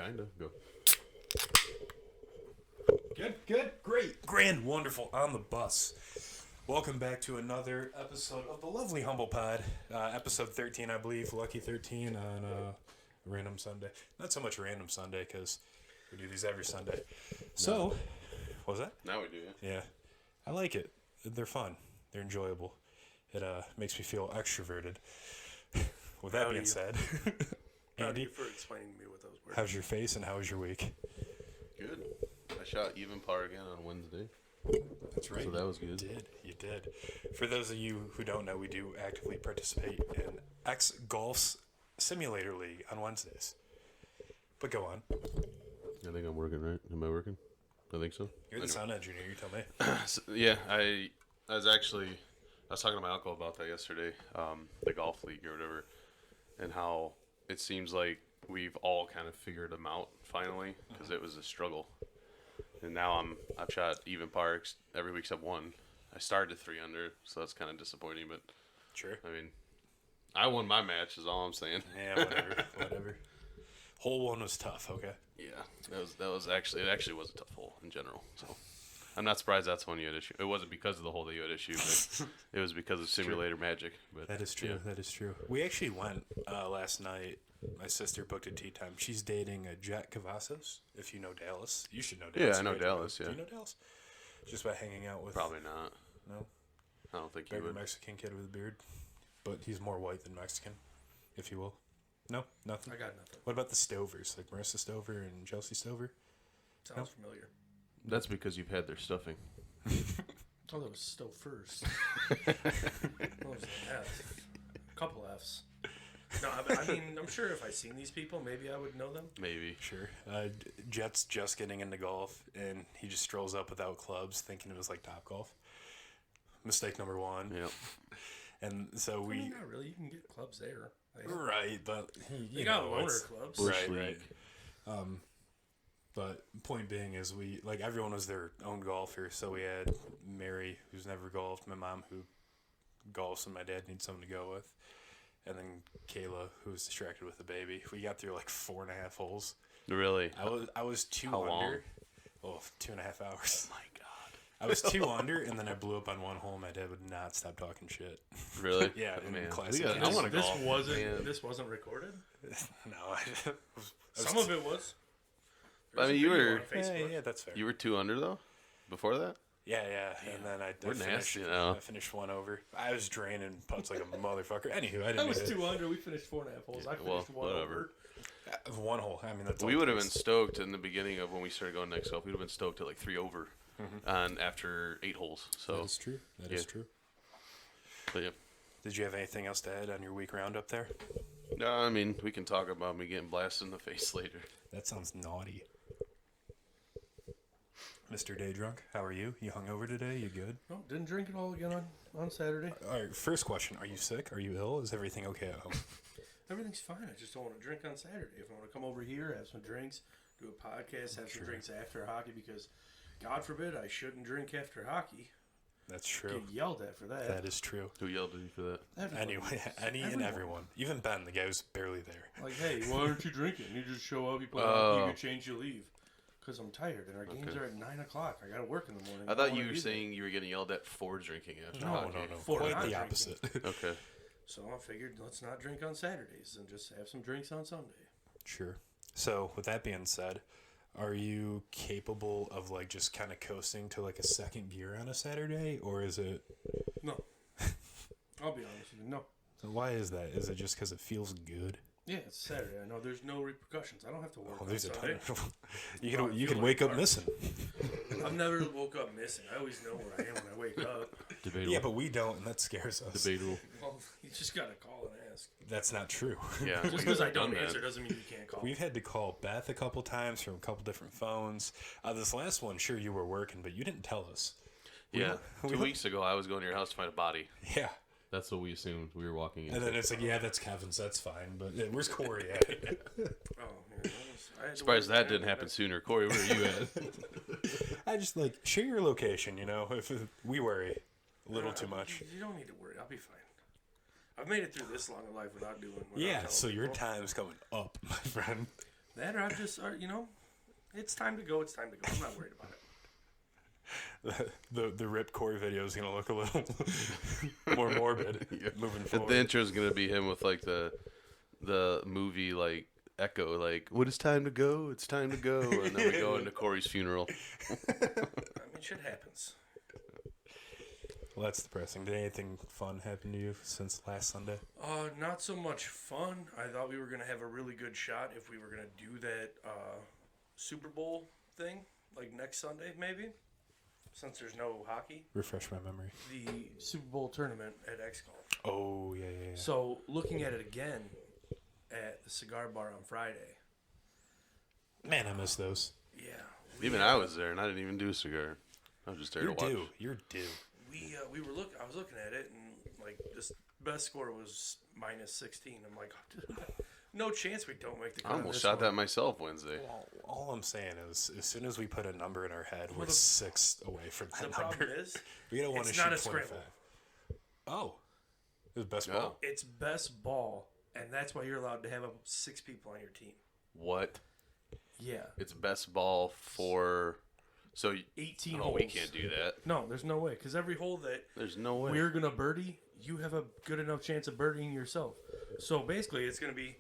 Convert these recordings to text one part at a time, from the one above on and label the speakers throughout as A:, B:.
A: Kind of. Go.
B: Good, great, grand, wonderful, on the bus. Welcome back to another episode of the lovely Humble Pod. Episode 13, I believe, Lucky 13 on Random Sunday. Not so much Random Sunday, because we do these every Sunday. So, what was that?
A: Now we do, yeah.
B: Yeah. I like it. They're fun. They're enjoyable. It makes me feel extroverted. With that being said,
C: Thank
B: Andy,
C: you for explaining to me what those were.
B: how's your face and how was your week?
A: Good. I shot even par again on Wednesday.
B: That's right.
A: So that was good.
B: You did. For those of you who don't know, we do actively participate in X Golf's Simulator League on Wednesdays. But go on.
A: I think I'm working, right? Am I working? I think so.
B: You're the sound engineer, you tell me.
A: So, yeah, I was talking to my uncle about that yesterday, the golf league or whatever, and how it seems like we've all kind of figured them out finally, because it was a struggle. And now I've shot even par every week except one. I started 3 under, so that's kind of disappointing. But
B: Sure.
A: I mean, I won my match. Is all I'm saying.
B: Yeah, whatever. Hole 1 was tough. Okay.
A: Yeah, that was actually was a tough hole in general. So I'm not surprised that's one you had issue. It wasn't because of the hole that you had issue, but it was because of simulator magic. But
B: That is true.
A: yeah.
B: That is true. We actually went last night. My sister booked a tea time. She's dating Jet Cavazos. If you know Dallas, you should know Dallas.
A: Yeah, I know
B: right?
A: Dallas. Yeah,
B: Do you know Dallas? Just by hanging out with.
A: probably not.
B: No.
A: I don't think you
B: Bigger
A: would.
B: Mexican kid with a beard, but he's more white than Mexican, if you will. No, nothing.
C: I got nothing.
B: What about the Stovers, like Marissa Stover and Chelsea Stover?
C: Sounds familiar.
A: That's because you've had their stuffing.
C: Oh, that was still first. That was an F. A couple Fs. No, I mean, I'm sure if I seen these people, maybe I would know them.
A: Maybe.
B: Sure. Jet's just getting into golf, and he just strolls up without clubs, thinking it was like Top Golf. Mistake number 1.
A: Yep.
B: And so
C: I
B: we.
C: mean, not really. You can get clubs there.
B: Right, but
C: You got loaner clubs.
B: Right,
A: Bush
B: right. But point being is everyone was their own golfer, so we had Mary, who's never golfed, my mom, who golfs, and my dad needs someone to go with, and then Kayla, who was distracted with the baby. We got through like 4.5 holes.
A: Really?
B: I was 2
A: How
B: under.
A: long?
B: Oh, 2.5 hours.
A: Oh my God.
B: I was 2 under, and then I blew up on one hole. My dad would not stop talking shit.
A: Really?
B: Yeah, in
A: man.
B: classic
A: I
B: Kansas.
A: want to
C: This
A: golf.
C: wasn't.
A: man.
C: This wasn't recorded.
B: No,
C: Some of it was.
A: I
C: There's a
A: you
C: video
A: were-
C: on Facebook.
B: yeah, that's fair.
A: You were 2 under though. Before that?
B: Yeah, and then I
A: We're
B: finished,
A: nasty now.
B: I finished 1 over. I was draining putts like a motherfucker. Anywho, I
C: I
B: didn't
C: was
B: need
C: 2 under. We finished 4.5 holes. I
A: well,
C: finished 1
A: whatever.
C: over.
B: 1 hole. I mean, that's all
A: We
B: it
A: would have been
B: takes.
A: stoked in the beginning of when we started going next golf. We would have been stoked at like 3 over, and after 8 holes. So,
B: That is true. That is
A: Yeah.
B: true.
A: but yeah.
B: Did you have anything else to add on your week roundup there?
A: No, I mean we can talk about me getting blasted in the face later.
B: That sounds naughty. Mr. Day Drunk, how are you? You hungover today? You good?
C: No, didn't drink it all again on Saturday.
B: All right, first question. Are you sick? Are you ill? Is everything okay at home?
C: Everything's fine. I just don't want to drink on Saturday. If I want to come over here, have some drinks, do a podcast, have some drinks after hockey, because God forbid I shouldn't drink after hockey.
B: That's true.
C: Get yelled at for that.
B: That is true.
A: Who yelled at you for that?
C: Everybody.
B: Anyway, any and everyone. Even Ben, the guy who's barely there.
C: Like, hey, why aren't you drinking? You just show up, you play
A: Oh.
C: hockey, you change, you leave. Because I'm tired, and our games
A: Okay.
C: are at 9 o'clock. I got to work in the morning.
A: I
C: don't
A: thought
C: wanna
A: you were
C: be there.
A: saying you were getting yelled at for drinking after
B: No,
A: hockey.
B: no.
C: For
B: Quite
C: not
B: the
C: drinking.
B: opposite.
A: Okay.
C: So I figured let's not drink on Saturdays and just have some drinks on Sunday.
B: Sure. So, with that being said, are you capable of just kind of coasting to a second gear on a Saturday, or is it?
C: No. I'll be honest with you. No.
B: So why is that? Is it just because it feels good?
C: Yeah, it's Saturday. I know there's no repercussions. I don't have to work
B: Oh,
C: on
B: there's a ton.
C: Sunday.
B: You
C: feel
B: can
C: like
B: wake up
C: garbage.
B: missing.
C: I've never woke up missing. I always know where I am when I wake up.
A: Debatable.
B: Yeah, but we don't, and that scares us.
A: Debatable.
C: Well, you just got to call and ask.
B: That's not true.
A: Yeah.
C: Just
A: we've
C: because I
A: done
C: don't
A: that.
C: answer doesn't mean you can't call.
B: We've had to call Beth a couple times from a couple different phones. This last one, sure, you were working, but you didn't tell us.
A: Yeah.
B: we
A: 2
B: went-
A: weeks ago, I was going to your house to find a body.
B: Yeah.
A: That's what we assumed we were walking in.
B: And then it's like, yeah, that's Kevin's. That's fine. But where's Corey at?
C: Oh, yeah, I had to
A: Surprised
C: work
A: that
C: on
A: didn't happen sooner. Corey, where are you at?
B: I just share your location, if we worry a little too much.
C: You don't need to worry. I'll be fine. I've made it through this long of life without doing. Without
B: Yeah,
C: telling
B: so your
C: people.
B: time's coming up, my friend.
C: That or I've just, it's time to go. It's time to go. I'm not worried about it.
B: The ripcord video is gonna look a little more morbid moving forward.
A: The intro is gonna be him with like the movie like echo, like "What is time to go? It's time to go," and then we go into Corey's funeral.
C: Shit happens.
B: Well, that's depressing. Did anything fun happen to you since last Sunday?
C: Not so much fun. I thought we were gonna have a really good shot if we were gonna do that Super Bowl thing, like next Sunday maybe. Since there's no hockey.
B: Refresh my memory.
C: The Super Bowl tournament at X Golf.
B: Oh, yeah.
C: So, looking at it again at the cigar bar on Friday.
B: Man, I miss those.
C: Yeah.
A: Even I was there, and I didn't even do a cigar. I was just there to watch.
B: You're due.
C: We were I was looking at it, and like this best score was -16. I'm like, no chance we don't make the cut.
A: I almost shot that myself Wednesday.
B: Well, all I'm saying is, as soon as we put a number in our head, we're 6 away from that
C: The
B: number.
C: problem is,
B: We don't want to
C: it's
B: shoot
C: not a
B: 25.
C: scramble.
B: Oh, it was best
A: No.
B: ball.
C: It's best ball, and that's why you're allowed to have up 6 people on your team.
A: What?
C: Yeah.
A: It's best ball for. So
C: 18
A: oh,
C: holes.
A: we can't do that.
C: No, there's no way. Because every hole that
A: There's no way.
C: we're going to birdie, you have a good enough chance of birdieing yourself. So basically, it's going to be,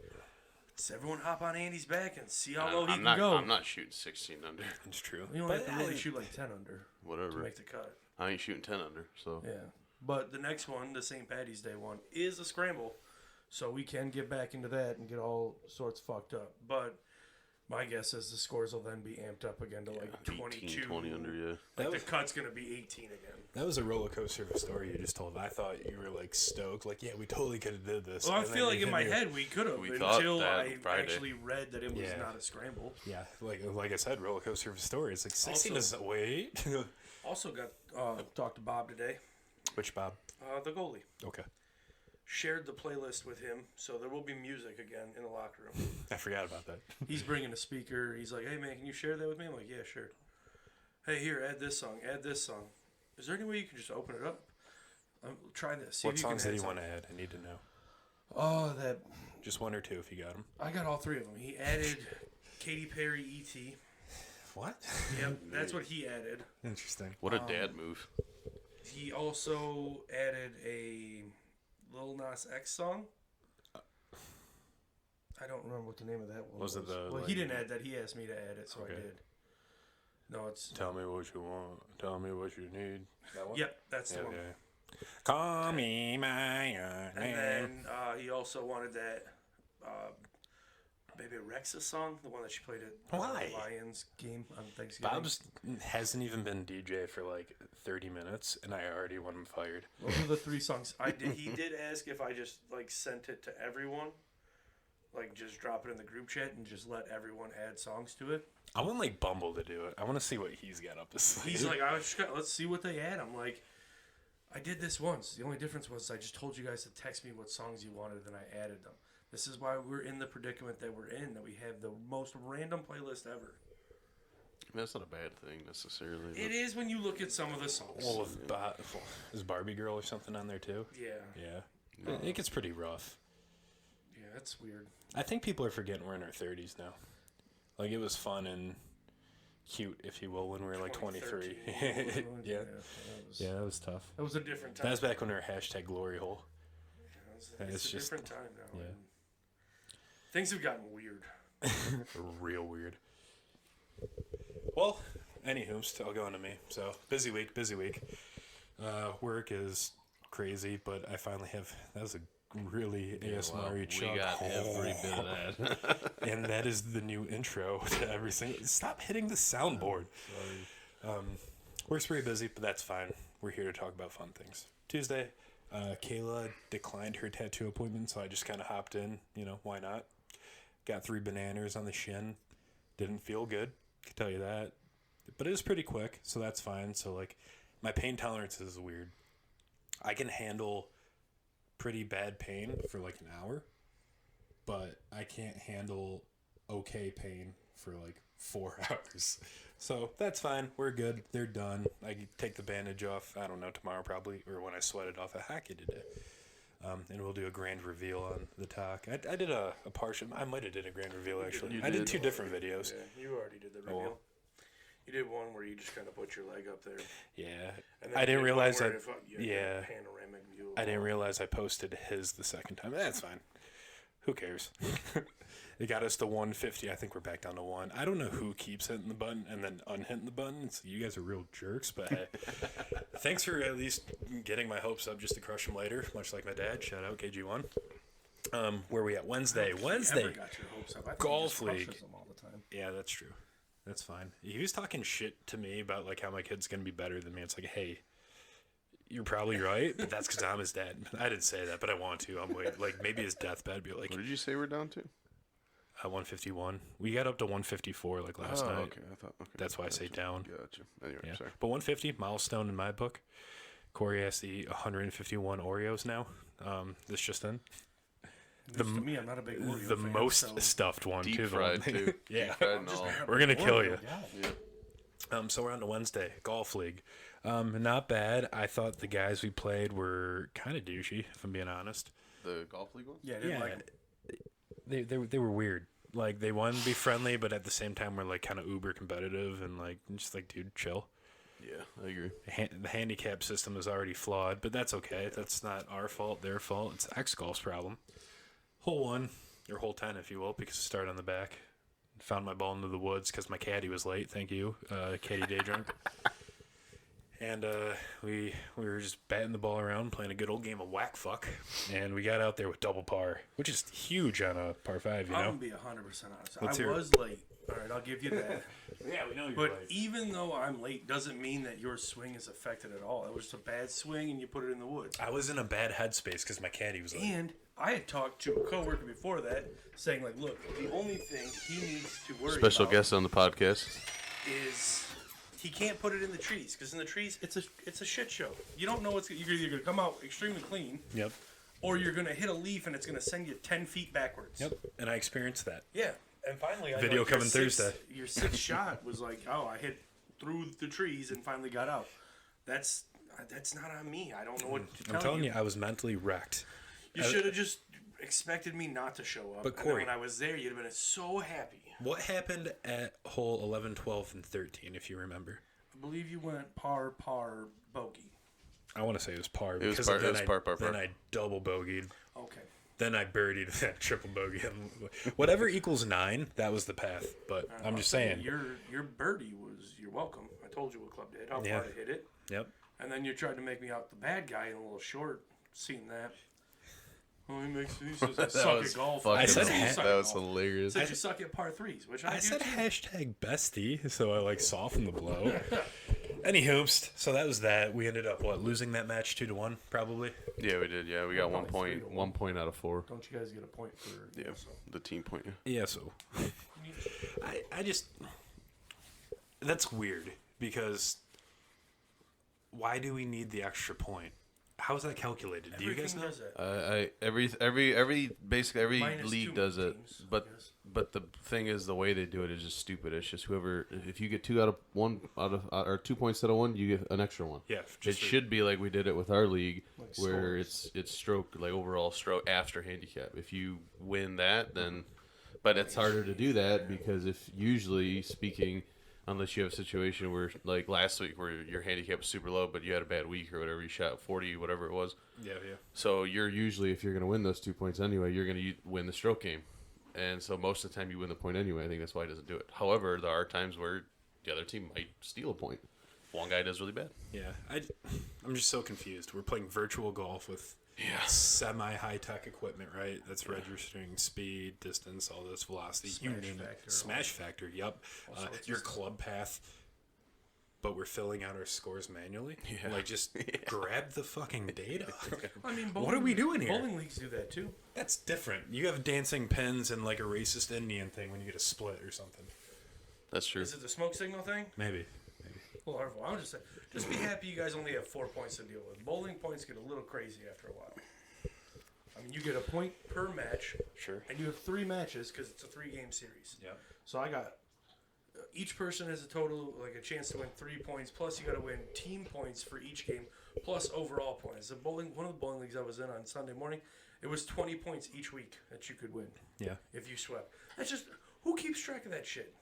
C: let's everyone hop on Andy's back and see how low he
A: I'm
C: can
A: not,
C: go.
A: I'm not shooting 16 under.
B: It's true.
C: You only have to really shoot like 10 under to
A: Whatever.
C: make the cut.
A: I ain't shooting 10 under. So
C: Yeah. But the next one, the St. Patty's Day one, is a scramble. So we can get back into that and get all sorts fucked up. But my guess is the scores will then be amped up again to like 22.
A: 18, 20 under, yeah.
C: Like the cut's going to be 18 again.
B: That was a roller coaster of a story you just told. I thought you were like stoked, like, yeah, we totally could have did this.
C: Well, I
B: And
C: feel
B: then
C: like
B: you
C: in my
B: hit me
C: head we could have
A: We thought
C: until
A: that
C: I
A: Friday.
C: actually read that it was
B: Yeah.
C: not a scramble.
B: Yeah, like I said, roller coaster of a story. It's like 16
C: Also-
B: is wait.
C: Also got talked to Bob today,
B: Which Bob?
C: the goalie.
B: Okay,
C: Shared the playlist with him, so there will be music again in the locker room.
B: I forgot about that.
C: He's bringing a speaker. He's like, "Hey man, can you share that with me?" I'm like, "Yeah, sure." Hey, here, add this song. Add this song. Is there any way you can just open it up? Try this. See
B: What
C: if
B: songs
C: you
B: did
C: can
B: he
C: add
B: want to add? I need to know.
C: Oh, that
B: Just one or two if you got them.
C: I got all 3 of them. He added Katy Perry, E.T.
B: What?
C: Yep, that's what he added.
B: Interesting.
A: What a dad move.
C: He also added a Lil Nas X song. I don't remember what the name of that one was.
B: Was it the,
C: Well,
B: like-
C: he didn't add that. He asked me to add it, so
B: Okay.
C: I did. No, it's...
B: Tell me what you want. Tell me what you need. That one?
C: Yep, that's the one.
B: Call me my
C: And then he also wanted that Baby Rexha song, the one that she played at
B: Why?
C: the Lions game on Thanksgiving.
B: Bob's hasn't even been DJ for like 30 minutes, and I already want him fired.
C: Those are the 3 songs. He did ask if I just like sent it to everyone, like just drop it in the group chat and just let everyone add songs to it.
B: I want like Bumble to do it. I want to see what he's got up his sleeve.
C: He's like, let's see what they add. I'm like, I did this once. The only difference was I just told you guys to text me what songs you wanted, and I added them. This is why we're in the predicament that we're in, that we have the most random playlist ever.
A: That's not a bad thing necessarily.
C: It is when you look at some of the songs.
B: Well, is Barbie Girl or something on there too?
C: Yeah.
B: Yeah. It gets pretty rough.
C: Yeah, that's weird.
B: I think people are forgetting we're in our 30s now. Like, it was fun and cute, if you will, when we were like 23. Yeah. Yeah, that was tough.
C: That was a different time.
B: That was back when we were #glory hole.
C: It's
B: It's
C: a
B: just-
C: different time now.
B: yeah.
C: And things have gotten weird.
B: Real weird. Well, anywho, still going to me. So, busy week. Work is crazy, but I finally have, that was a really ASMR-y
A: we
B: chug.
A: got every bit of that.
B: And that is the new intro to every single, stop hitting the soundboard. Work's pretty busy, but that's fine. We're here to talk about fun things. Tuesday, Kayla declined her tattoo appointment, so I just kind of hopped in. Why not? Got 3 bananas on the shin. Didn't feel good, can tell you that. But it was pretty quick, so that's fine. So, like, my pain tolerance is weird. I can handle pretty bad pain for like an hour, but I can't handle okay pain for like 4 hours. So that's fine. We're good. They're done. I can take the bandage off, I don't know, tomorrow probably, or when I sweat it off at hockey today. And we'll do a grand reveal on the talk. I did a partial. I might have did a grand reveal actually.
A: You
B: I did
A: did.
B: 2 different videos.
C: Yeah, you already did the reveal. You did one where you just kind of put your leg up there.
B: Yeah,
C: And then
B: I
C: you
B: didn't
C: did
B: realize
C: one
B: that.
C: where you had
B: Yeah,
C: that panoramic view.
B: I didn't realize I posted his the second time. That's fine. Who cares? It got us to 150. I think we're back down to 1. I don't know who keeps hitting the button and then unhitting the button. So you guys are real jerks, but hey, thanks for at least getting my hopes up just to crush them later, much like my dad. Shout out KG1. Where we at? Wednesday.
C: Never
B: Wednesday.
C: got your hopes up. I think
B: Golf
C: he just
B: league.
C: crushes them all the time.
B: Yeah, that's true. That's fine. He was talking shit to me about like how my kid's gonna be better than me. It's like, hey, you're probably right, but that's because I'm his dad. I didn't say that, but I want to. I'm waiting. Like maybe his deathbed be like
A: What did you say we're down to?
B: 151. We got up to 154 like last night.
A: Okay. I thought. Okay.
B: That's why I say down.
A: Gotcha. Anyway,
B: Yeah.
A: sorry.
B: But 150 milestone in my book. Corey has to eat 151 Oreos now. This just in.
C: To me, I'm not a big Oreo
B: The
C: fan,
B: most
C: so
B: stuffed one
A: Deep
B: too.
A: fried too.
B: Yeah.
A: Deep fried and all.
B: We're gonna kill you.
C: Yeah.
A: Yeah.
B: So we're on to Wednesday golf league. Not bad. I thought the guys we played were kind of douchey, if I'm being honest.
A: The golf league ones.
C: Yeah, I didn't like it.
B: They were weird. Like they wanted to be friendly, but at the same time were like kind of uber competitive and like just like dude, chill.
A: Yeah, I agree.
B: The handicap system is already flawed, but that's okay. That's not our fault, their fault. It's X Golf's problem. Hole 1, or hole 10, if you will, because it started on the back. Found my ball into the woods because my caddy was late. Thank you, Caddy Day Drunk. And we were just batting the ball around, playing a good old game of whack fuck, and we got out there with double par, which is huge on a par 5. You know.
C: I'm gonna be 100% honest.
B: Let's
C: I
B: hear it.
C: was late. All right, I'll give you that.
B: Yeah, we know you're
C: But even though I'm late, doesn't mean that your swing is affected at all. It was just a bad swing, and you put it in the woods.
B: I was in a bad headspace because my caddy was late.
C: And I had talked to a coworker before that, saying like, "Look, the only thing he needs to worry
A: Special
C: about
A: guest on the podcast.
C: is he can't put it in the trees because in the trees it's a shit show. You don't know what's you're either gonna come out extremely clean,
B: Yep.
C: or you're gonna hit a leaf and it's gonna send you 10 feet backwards.
B: Yep. And I experienced that.
C: Yeah, and finally,
B: Video
C: your
B: coming Thursday.
C: Your sixth shot was like, oh, I hit through the trees and finally got out. That's not on me. I don't know what to tell
B: I'm telling you, I was mentally wrecked.
C: You should have just expected me not to show up.
B: But
C: And then
B: Corey-
C: when I was there, you'd have been so happy.
B: What happened at hole 11, 12, and 13, if you remember?
C: I believe you went par, bogey.
B: I want to say it was par.
A: It was
B: because
A: par-
B: then
A: it was par.
B: Then I double bogeyed.
C: Okay.
B: Then I birdied that triple bogey. Whatever equals 9, that was the path. But I'm just saying.
C: Your birdie was, you're welcome. I told you what club to hit, how
B: Yeah.
C: far to hit it.
B: Yep.
C: And then you tried to make me out the bad guy and a little short. Seen that. Oh, he says I suck at golf.
A: fucking
B: I said
A: awesome.
B: ha-
C: suck
A: that
C: at
A: was
C: golf.
A: hilarious.
C: Said you suck at par 3s, which I
B: I
C: do
B: said
C: too.
B: hashtag bestie, so I like softened the blow. Any hoops. So that was that. We ended up losing that match 2-1 probably.
A: Yeah, we did. Yeah, we got
C: Probably
A: 1 point out of 4.
C: Don't you guys get a point for
A: Yeah, the team point. Yeah.
B: Yeah. So I just that's weird because why do we need the extra point? How is that calculated? Do you guys
C: Everything
B: know?
C: does that.
A: Basically every
C: Minus
A: league
C: 2
A: does it,
C: teams,
A: but
C: yes.
A: but the thing is the way they do it is just stupid. It's just whoever, if you get 2 out of 1 or 2 points out of 1, you get an extra one.
B: Yeah.
A: It should be like we did it with our league,
C: Like
A: where
C: scores.
A: it's stroke, like overall stroke after handicap. If you win that, then, but it's harder to do that because if usually speaking, unless you have a situation where like last week where your handicap was super low, but you had a bad week or whatever, you shot 40, whatever it was.
B: Yeah.
A: So you're usually, if you're going to win those 2 points anyway, you're going to win the stroke game. And so most of the time you win the point anyway. I think that's why he doesn't do it. However, there are times where the other team might steal a point. One guy does really bad.
B: Yeah. I'm just so confused. We're playing virtual golf with semi high tech equipment, right? That's registering speed, distance, all this velocity.
C: Smash
B: you name
C: factor.
B: it. Smash factor. Yep.
C: All sorts of
B: Your
C: stuff.
B: club path. But we're filling out our scores manually.
A: Yeah.
B: Like just grab the fucking data.
C: I mean,
B: What are we doing here?
C: Bowling leagues do that too.
B: That's different. You have dancing pins and like a racist Indian thing when you get a split or something.
A: That's true.
C: Is it the smoke signal thing?
B: Maybe.
C: Well, harmful. I'm just saying. Just be happy you guys only have 4 points to deal with. Bowling points get a little crazy after a while. I mean, you get a point per match,
B: Sure.
C: and you have 3 matches because it's a 3-game series.
B: Yep.
C: So I got each person has a total, like a chance to win 3 points. Plus, you got to win team points for each game, plus overall points. One of the bowling leagues I was in on Sunday morning, it was 20 points each week that you could win.
B: Yeah.
C: If you swept. That's just, who keeps track of that shit?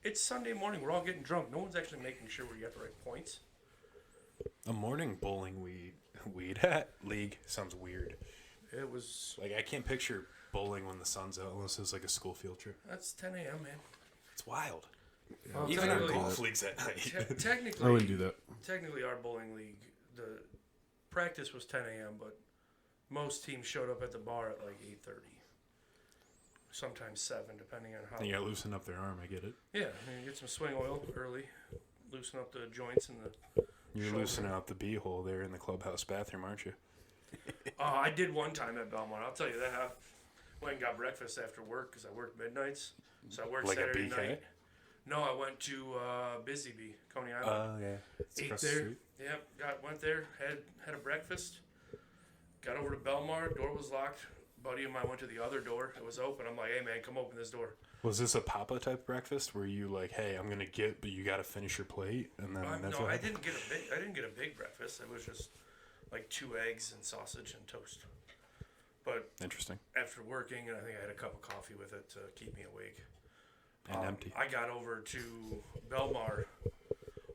C: It's Sunday morning. We're all getting drunk. No one's actually making sure we got the right points.
B: A morning bowling league sounds weird.
C: It was.
B: Like, I can't picture bowling when the sun's out unless it's like a school field trip.
C: That's 10 a.m., man.
B: It's wild.
C: Well,
B: Even our
C: technically-
B: golf leagues at night.
C: Technically,
A: I wouldn't do that.
C: Technically, our bowling league, the practice was 10 a.m., but most teams showed up at the bar at like 8:30. Sometimes 7, depending on how.
B: You gotta loosen up their arm, I get it.
C: Yeah, I mean, get some swing oil early, loosen up the joints and the.
B: You're
C: shoulder.
B: loosening out the bee-hole there in the clubhouse bathroom, aren't you?
C: I did one time at Belmont. I'll tell you that. I went and got breakfast after work because I worked midnights. So I worked
B: Like a
C: Saturday
B: BK?
C: night. No, I went to Busy Bee, Coney Island.
B: Oh, yeah. It's
C: Ate
B: across the
C: there.
B: street.
C: Yep, went there, had a breakfast. Got over to Belmar. Door was locked. Buddy of mine went to the other door. It was open. I'm like, hey man, come open this door.
B: Was this a Papa type breakfast where you like, hey, I'm gonna get, but you gotta finish your plate, and then that's
C: No,
B: what
C: I
B: happened?
C: didn't get a big breakfast. It was just like 2 eggs and sausage and toast. But
B: Interesting.
C: after working, and I think I had a cup of coffee with it to keep me awake.
B: And empty.
C: I got over to Belmar,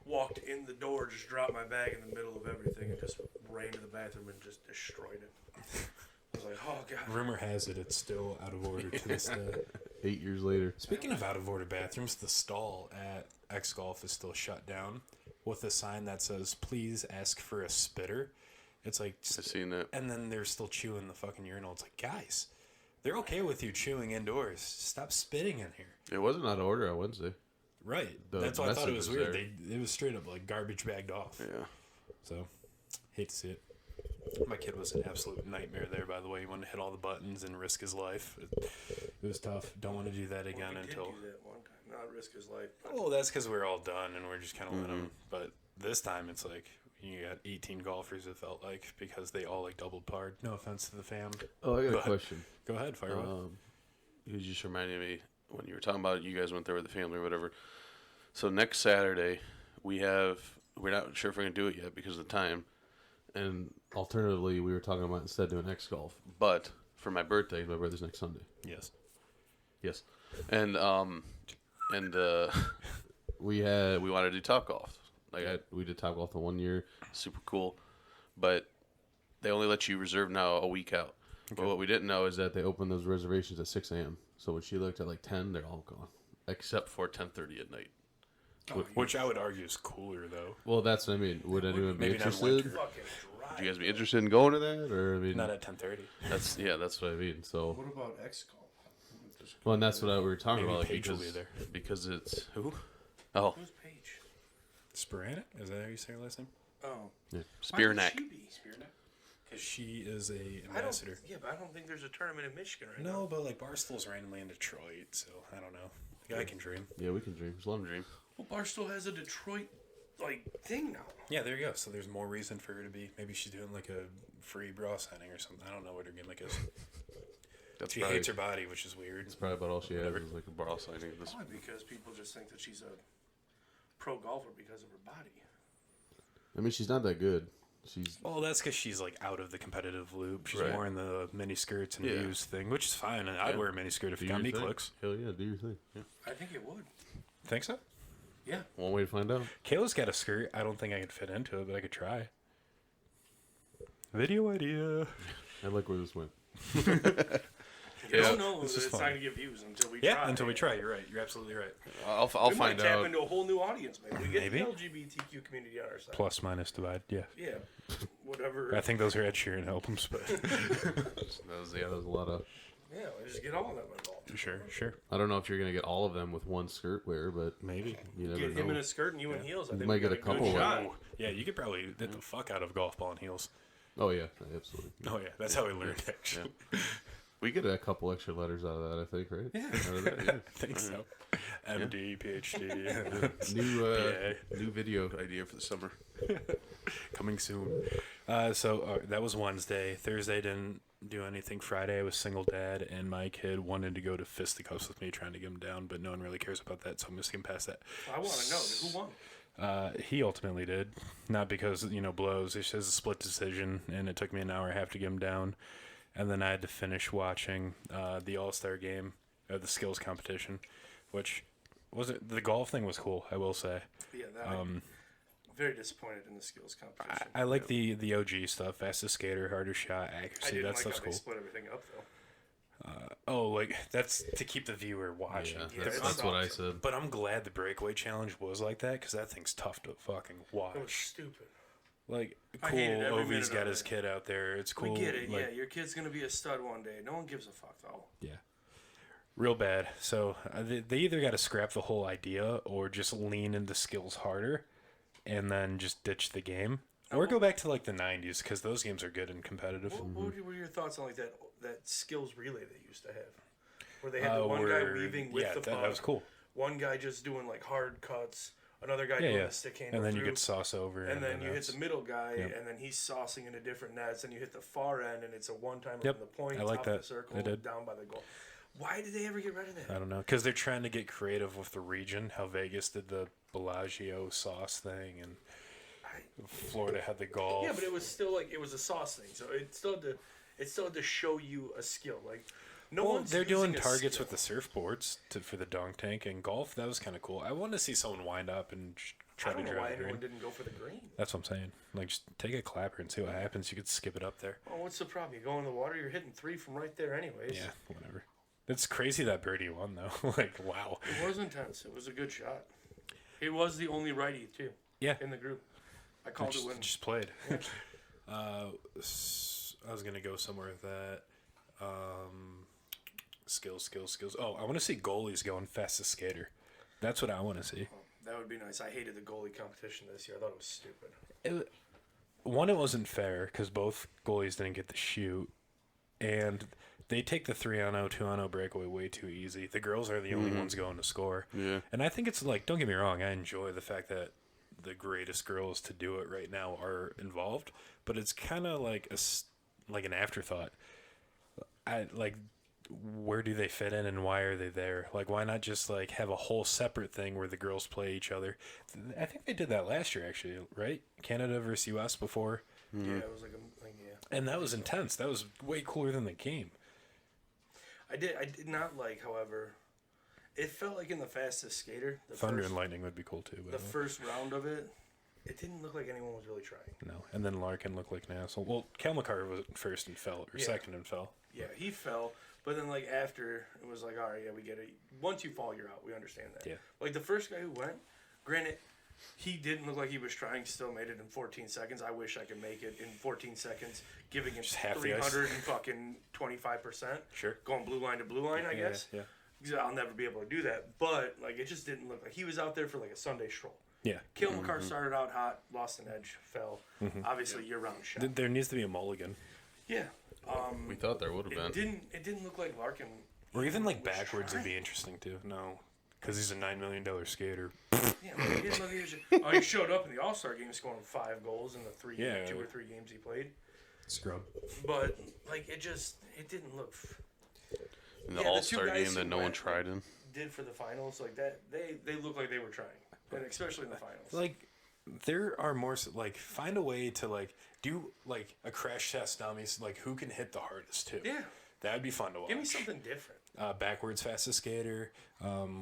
C: walked in the door, just dropped my bag in the middle of everything, and just ran to the bathroom and just destroyed it. I was like, oh god.
B: Rumor has it it's still out of order to this day.
A: 8 years later.
B: Speaking of out of order bathrooms, the stall at X Golf is still shut down with a sign that says, please ask for a spitter. It's like,
A: I've seen that.
B: and then they're still chewing the fucking urinal. It's like, guys, they're okay with you chewing indoors. Stop spitting in here.
A: It wasn't out of order on Wednesday.
B: Right.
A: The
B: That's why I thought it was
A: message was
B: weird. It was straight up like garbage bagged off.
A: Yeah.
B: So, hate to see it. My kid was an absolute nightmare there, by the way. He wanted to hit all the buttons and risk his life. It was tough. Don't want to do that again
C: We
B: until...
C: did do that one time. Not risk his life. But
B: Well, that's because we're all done and we're just kind of letting them. But this time it's like you got 18 golfers, it felt like, because they all like doubled parred. No offense to the fam.
A: Oh, I got
B: But-
A: a question.
B: Go ahead, fire away.
A: You just reminded me when you were talking about it, you guys went there with the family or whatever. So next Saturday, we're not sure if we're going to do it yet because of the time. And alternatively, we were talking about instead doing X Golf. But for my birthday's next Sunday.
B: Yes.
A: Yes. And we wanted to do Top Golf. We did Top Golf the 1 year, super cool. But they only let you reserve now a week out. Okay. But what we didn't know is that they opened those reservations at 6 a.m. So when she looked at like 10, they're all gone, except for 10:30 at night.
B: Which I would argue is cooler, though.
A: Well, that's what I mean. Would anyone be
B: maybe not
A: interested?
B: winter.
C: fucking dry.
A: Would you guys be interested in going to that, or I mean,
B: Not at 10:30.
A: that's what I mean. So,
C: What about X Golf?
A: well, and that's what we were talking
B: Maybe
A: about, like,
B: Paige will
A: because
B: be there.
A: because it's who? Oh,
C: Who's Paige?
B: Sporanic? Is that how you say her last name?
C: Oh.
A: yeah.
C: Why would
A: Spearneck.
C: she be? Spearneck?
B: Because she is a
C: I don't.
B: ambassador.
C: Yeah, but I don't think there's a tournament in Michigan right now.
B: No, but like Barstool's randomly in Detroit, so I don't know. The guy can dream.
A: Yeah, we can dream. Just let 'em dream.
C: Well, Barstool has a Detroit thing now.
B: Yeah, there you go. So there's more reason for her to be. Maybe she's doing like a free bra signing or something. I don't know what her gimmick is.
A: That's
B: She
A: probably,
B: hates her body, which is weird.
A: that's probably about all she has
B: Whatever.
A: is like a bra signing. This,
C: Probably because people just think that she's a pro golfer because of her body.
A: I mean, she's not that good. She's
B: Well, that's because she's like out of the competitive loop. She's
A: Right.
B: more in the mini skirts and
A: Yeah.
B: views thing, which is fine. And I'd
A: Yeah.
B: wear a mini skirt if
A: do
B: it got
A: your
B: me
A: thing.
B: clicks.
A: Hell yeah, do your thing. Yeah.
C: I think it would.
B: Think so?
C: Yeah.
A: One way to find out.
B: Kayla's got a skirt. I don't think I could fit into it, but I could try. Video idea.
A: I like where this went.
C: You
A: Yeah,
C: don't know
B: this
C: that
B: is
C: it's
B: fun.
C: not going to get views until we
B: Yeah,
C: try.
B: until we try. You're right. You're absolutely right.
A: I'll
C: We
A: find
C: might tap
A: out.
C: into a whole new audience, maybe. We get
B: Maybe.
C: the LGBTQ community on our side.
B: Plus, minus, divide. Yeah.
C: Yeah. Whatever.
B: I think those are Ed Sheeran albums, but
A: That was a lot of.
C: Yeah, we just get all of them involved.
B: sure.
A: I don't know if you're gonna get all of them with one skirt wear, but
B: Maybe.
A: you never
C: Get him in
A: know.
C: a skirt and you in heels. I
A: You
C: think
A: might
C: we
A: get
C: got
A: a couple
C: good
A: of-
C: shot.
B: Oh, yeah, you could probably hit the fuck out of golf ball and heels.
A: Oh yeah, absolutely.
B: Oh yeah, that's how we learned actually.
A: We get a couple extra letters out of that, I think, right?
C: Yeah.
A: Out of that, yeah.
B: I think so. MD, PhD,
A: New
B: BA.
A: new video idea for the summer.
B: coming soon. That was Wednesday. Thursday didn't do anything. Friday I was single dad, and my kid wanted to go to fisticuffs with me, trying to get him down, but no one really cares about that, so I'm just going to pass that.
C: I want to know who won.
B: He ultimately did, not because blows. It's just a split decision, and it took me an hour and a half to get him down, and then I had to finish watching the All-Star game, the skills competition, which the golf thing was cool, I will say.
C: Yeah, very disappointed in the skills competition.
B: I like the OG stuff, fastest skater, hardest shot, accuracy. That stuff's cool.
C: They split everything up though.
B: That's to keep the viewer watching.
A: Yeah, that's what I said.
B: But I'm glad the breakaway challenge was like that, because that thing's tough to fucking watch.
C: It was stupid.
B: Like,
C: I
B: cool,
C: hated every
B: Ovi's
C: minute
B: got
C: of
B: his
C: it.
B: kid out there. It's cool.
C: We get it,
B: like,
C: yeah. Your kid's gonna be a stud one day. No one gives a fuck though.
B: Yeah. Real bad. So they either got to scrap the whole idea or just lean into skills harder and then just ditch the game. Or go back to like the 90s, because those games are good and competitive.
C: What were your thoughts on like that skills relay they used to have? Where they had the one guy weaving with the puck.
B: That was cool.
C: One guy just doing like hard cuts. Another guy doing the stick handle.
B: And then
C: through,
B: you get sauce over.
C: And then you hit the middle guy, and then he's saucing into different nets, and you hit the far end, and it's a one-timer from the point,
B: I like
C: top
B: that.
C: of the circle,
B: They did.
C: down by the goal. Why did they ever get rid of that?
B: I don't know. Because they're trying to get creative with the region. How Vegas did the Bellagio sauce thing, and Florida had the golf.
C: Yeah, but it was still like, it was a sauce thing, so it still had to show you a skill. Like,
B: They're doing
C: using a
B: targets
C: skill.
B: with the surfboards for the dunk tank and golf. That was kind of cool. I wanted to see someone wind up and try
C: I
B: to
C: don't know why
B: drive the
C: anyone
B: green.
C: didn't go for the green.
B: That's what I'm saying. Like, just take a clapper and see what happens. You could skip it up there.
C: Well, what's the problem? You go in the water, you're hitting 3 from right there anyways.
B: Yeah, whatever. It's crazy that birdie won, though. Like, wow.
C: It was intense. It was a good shot. He was the only righty, too.
B: Yeah.
C: In the group. I called it when...
B: Just played. I was going to go somewhere with that. Skills. Oh, I want to see goalies going fastest skater. That's what I want to see.
C: That would be nice. I hated the goalie competition this year. I thought it was stupid.
B: It wasn't fair because both goalies didn't get to shoot. And they take the 3-on-0, 2-on-0 breakaway way too easy. The girls are the only ones going to score.
A: Yeah.
B: And I think it's like, don't get me wrong, I enjoy the fact that the greatest girls to do it right now are involved, but it's kind of like an afterthought. Where do they fit in and why are they there? Like, why not just like have a whole separate thing where the girls play each other? I think they did that last year, actually, right? Canada versus US before.
C: Yeah, it was like
B: And that was intense. That was way cooler than the game.
C: I did not like, however, it felt like in the fastest skater,
B: Thunder and Lightning would be cool too.
C: The first round of it, it didn't look like anyone was really trying.
B: No, and then Larkin looked like an asshole. Well, Cal McCarr was first and fell, or second and fell.
C: Yeah, he fell, but then like after, it was like, all right, yeah, we get it. Once you fall, you're out. We understand that.
B: Yeah.
C: Like the first guy who went, granted, he didn't look like he was trying. Still made it in 14 seconds. I wish I could make it in 14 seconds, giving him
B: Just half the ice.
C: 325%.
B: Sure.
C: Going blue line to blue line, I guess.
B: Yeah.
C: Because I'll never be able to do that. But like, it just didn't look like he was out there for like a Sunday stroll.
B: Yeah.
C: Cale McCarr started out hot, lost an edge, fell. Obviously, year-round shot.
B: There needs to be a mulligan.
C: Yeah.
A: We thought there would have been.
C: It didn't look like Larkin.
B: Or even like
C: was
B: backwards would
C: trying.
B: be interesting too. No, because he's a $9 million skater.
C: Yeah, but he didn't look he showed up in the All-Star game scoring 5 goals in the 2 or 3 games he played.
B: Scrub.
C: But like it didn't look.
A: In the
C: Yeah, the
A: All-Star
C: two guys
A: game that
C: who
A: no one
C: went-
A: tried in.
C: Did for the finals like that? They looked like they were trying, and especially in the finals.
B: Like, there are more like find a way to like do like a crash test dummies. Like, who can hit the hardest too?
C: Yeah.
B: That'd be fun to watch.
C: Give me something different.
B: Backwards fastest skater.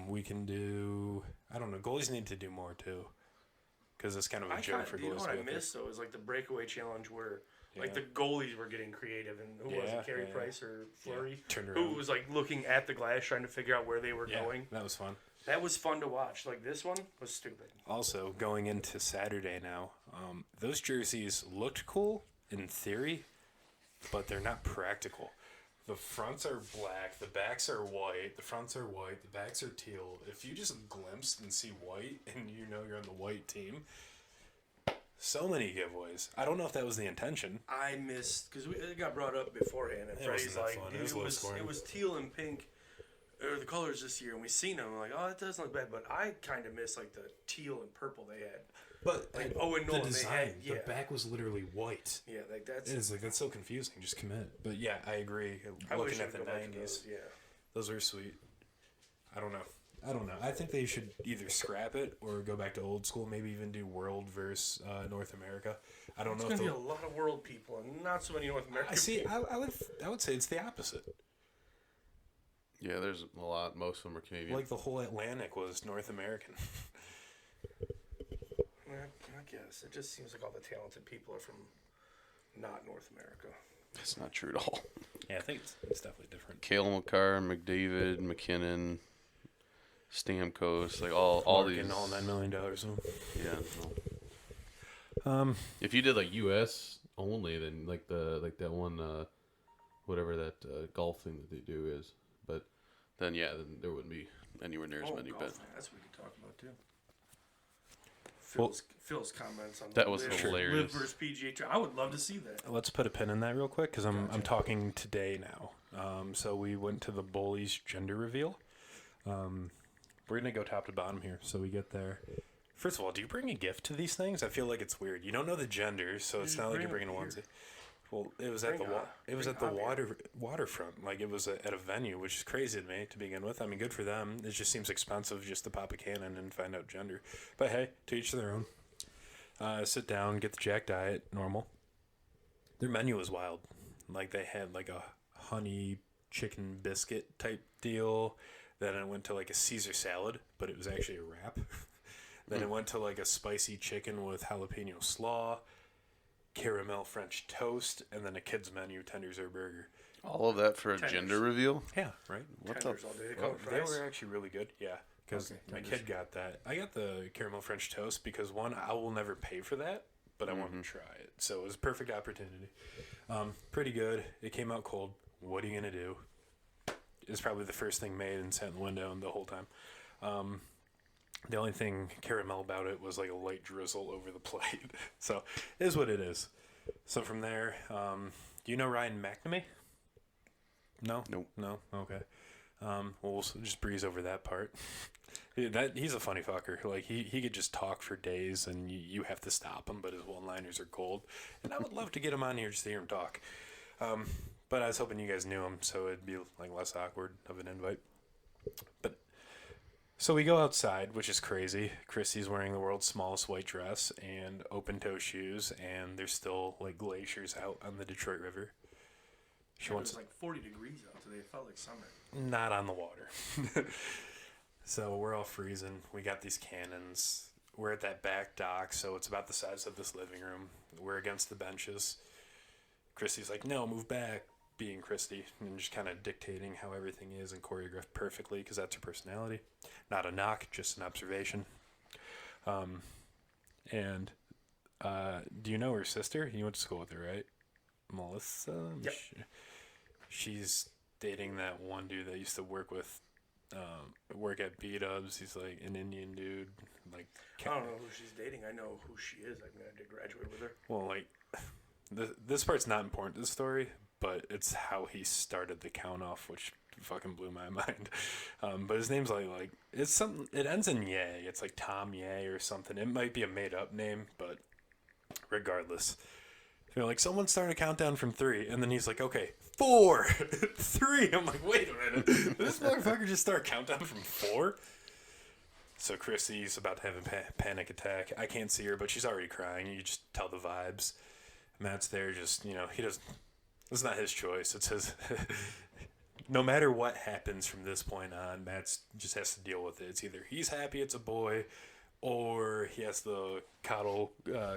B: We can do. I don't know. Goalies need to do more too, because it's kind of a joke for
C: You know
B: goalies.
C: what
B: to
C: I
B: be up there.
C: missed though is like the breakaway challenge where like
B: Yeah.
C: the goalies were getting creative, and who was it? Carey Price or Fleury?
B: Turned
C: Who
B: around.
C: was like looking at the glass trying to figure out where they were going.
B: That was fun.
C: That was fun to watch. Like this one was stupid.
B: Also, going into Saturday now, those jerseys looked cool in theory, but they're not practical. The fronts are black, the backs are white, the fronts are white, the backs are teal. If you just glimpse and see white and you know you're on the white team, so many giveaways. I don't know if that was the intention.
C: I missed because it got brought up beforehand, and
B: It
C: Freddie's
B: wasn't that
C: like,
B: fun. It
C: dude,
B: was low scoring.
C: it was teal and pink, or the colors this year, and we seen them. I'm like, oh, it doesn't look bad, but I kind of miss like the teal and purple they had.
B: But
C: Like,
B: the
C: they
B: design,
C: had,
B: the back was literally white.
C: Yeah, like that's.
B: It's like that's so confusing. Just commit. But yeah, I agree.
C: I wish
B: Looking
C: I'd
B: at the
C: go back to
B: 90s,
C: those, yeah.
B: those are sweet. I don't know. I think they should either scrap it or go back to old school. Maybe even do world versus North America. I don't know.
C: There's
B: if
C: gonna be a lot of world people and not so many North American.
B: I see.
C: people.
B: I would say it's the opposite.
A: Yeah, there's a lot. Most of them are Canadian.
B: Like the whole Atlantic was North American.
C: I guess it just seems like all the talented people are from not North America.
A: That's not true at all.
B: Yeah, I think it's definitely different.
A: Cale McCarr, McDavid, McKinnon, Stamkos, like all these.
B: Getting all $9 million.
A: Yeah. No. If you did like U.S. only, then like that one, whatever that golf thing that they do is, but then then there wouldn't be anywhere near as many.
C: Golf,
A: But
C: that's what we could talk about too.
B: Well,
C: Phil's comments on
A: that was
C: Live
A: hilarious.
C: versus PGA Tour. I would love to see that.
B: Let's put a pin in that real quick because I'm talking today now. So we went to the Bullies gender reveal. We're gonna go top to bottom here, so we get there. First of all, do you bring a gift to these things? I feel like it's weird. You don't know the gender, so it's not like you're bringing a onesie. Well, it was at the waterfront. Like it was at a venue, which is crazy to me to begin with. I mean, good for them. It just seems expensive just to pop a cannon and find out gender. But hey, to each their own. Sit down, get the Jack Diet, normal. Their menu was wild. Like they had like a honey chicken biscuit type deal. Then it went to like a Caesar salad, but it was actually a wrap. Then it went to like a spicy chicken with jalapeno slaw, caramel French toast, and then a kids menu, tenders or burger.
A: all of that for a
C: Tenders.
A: gender reveal.
B: Yeah, right.
A: What the?
C: Tenders all day. They call it
B: They
C: fries.
B: were actually really good. Yeah, because
C: Okay,
B: my
C: tenders.
B: kid got that. I got the caramel French toast because one, I will never pay for that, but I wanted to try it. So it was a perfect opportunity. Pretty good. It came out cold. What are you gonna do? It's probably the first thing made and sat in the window the whole time. The only thing caramel about it was like a light drizzle over the plate. So it is what it is. So from there, do you know Ryan McNamee? No?
A: Nope.
B: No? Okay. Well, we'll just breeze over that part. He's a funny fucker. Like, he could just talk for days, and you have to stop him, but his one-liners are gold. And I would love to get him on here just to hear him talk. But I was hoping you guys knew him, so it'd be like less awkward of an invite. But so we go outside, which is crazy. Christy's wearing the world's smallest white dress and open-toe shoes, and there's still like glaciers out on the Detroit River. She
C: It
B: wants
C: was like 40 degrees out today. It felt like summer.
B: not on the water. So we're all freezing. We got these cannons. We're at that back dock, so it's about the size of this living room. We're against the benches. Christy's like, no, move back, being Christy, and just kind of dictating how everything is and choreographed perfectly because that's her personality. Not a knock, just an observation. And do you know her sister? You went to school with her, right? Melissa?
C: Yep.
B: She's dating that one dude that used to work at B-Dubs. He's like an Indian dude. Like,
C: I don't know who she's dating. I know who she is. I mean, I did graduate with her.
B: well, like, this part's not important to the story, but it's how he started the count off, which fucking blew my mind. But his name's like it's something. It ends in Ye. It's like Tom Ye or something. It might be a made up name, but regardless, like someone started a countdown from 3, and then he's like, okay, 4, 3. I'm like, wait a minute, did this motherfucker just start a countdown from 4? So Chrissy's about to have a panic attack. I can't see her, but she's already crying. You just tell the vibes. Matt's there, just he doesn't. It's not his choice. It's his. No matter what happens from this point on, Matt just has to deal with it. It's either he's happy it's a boy, or he has to coddle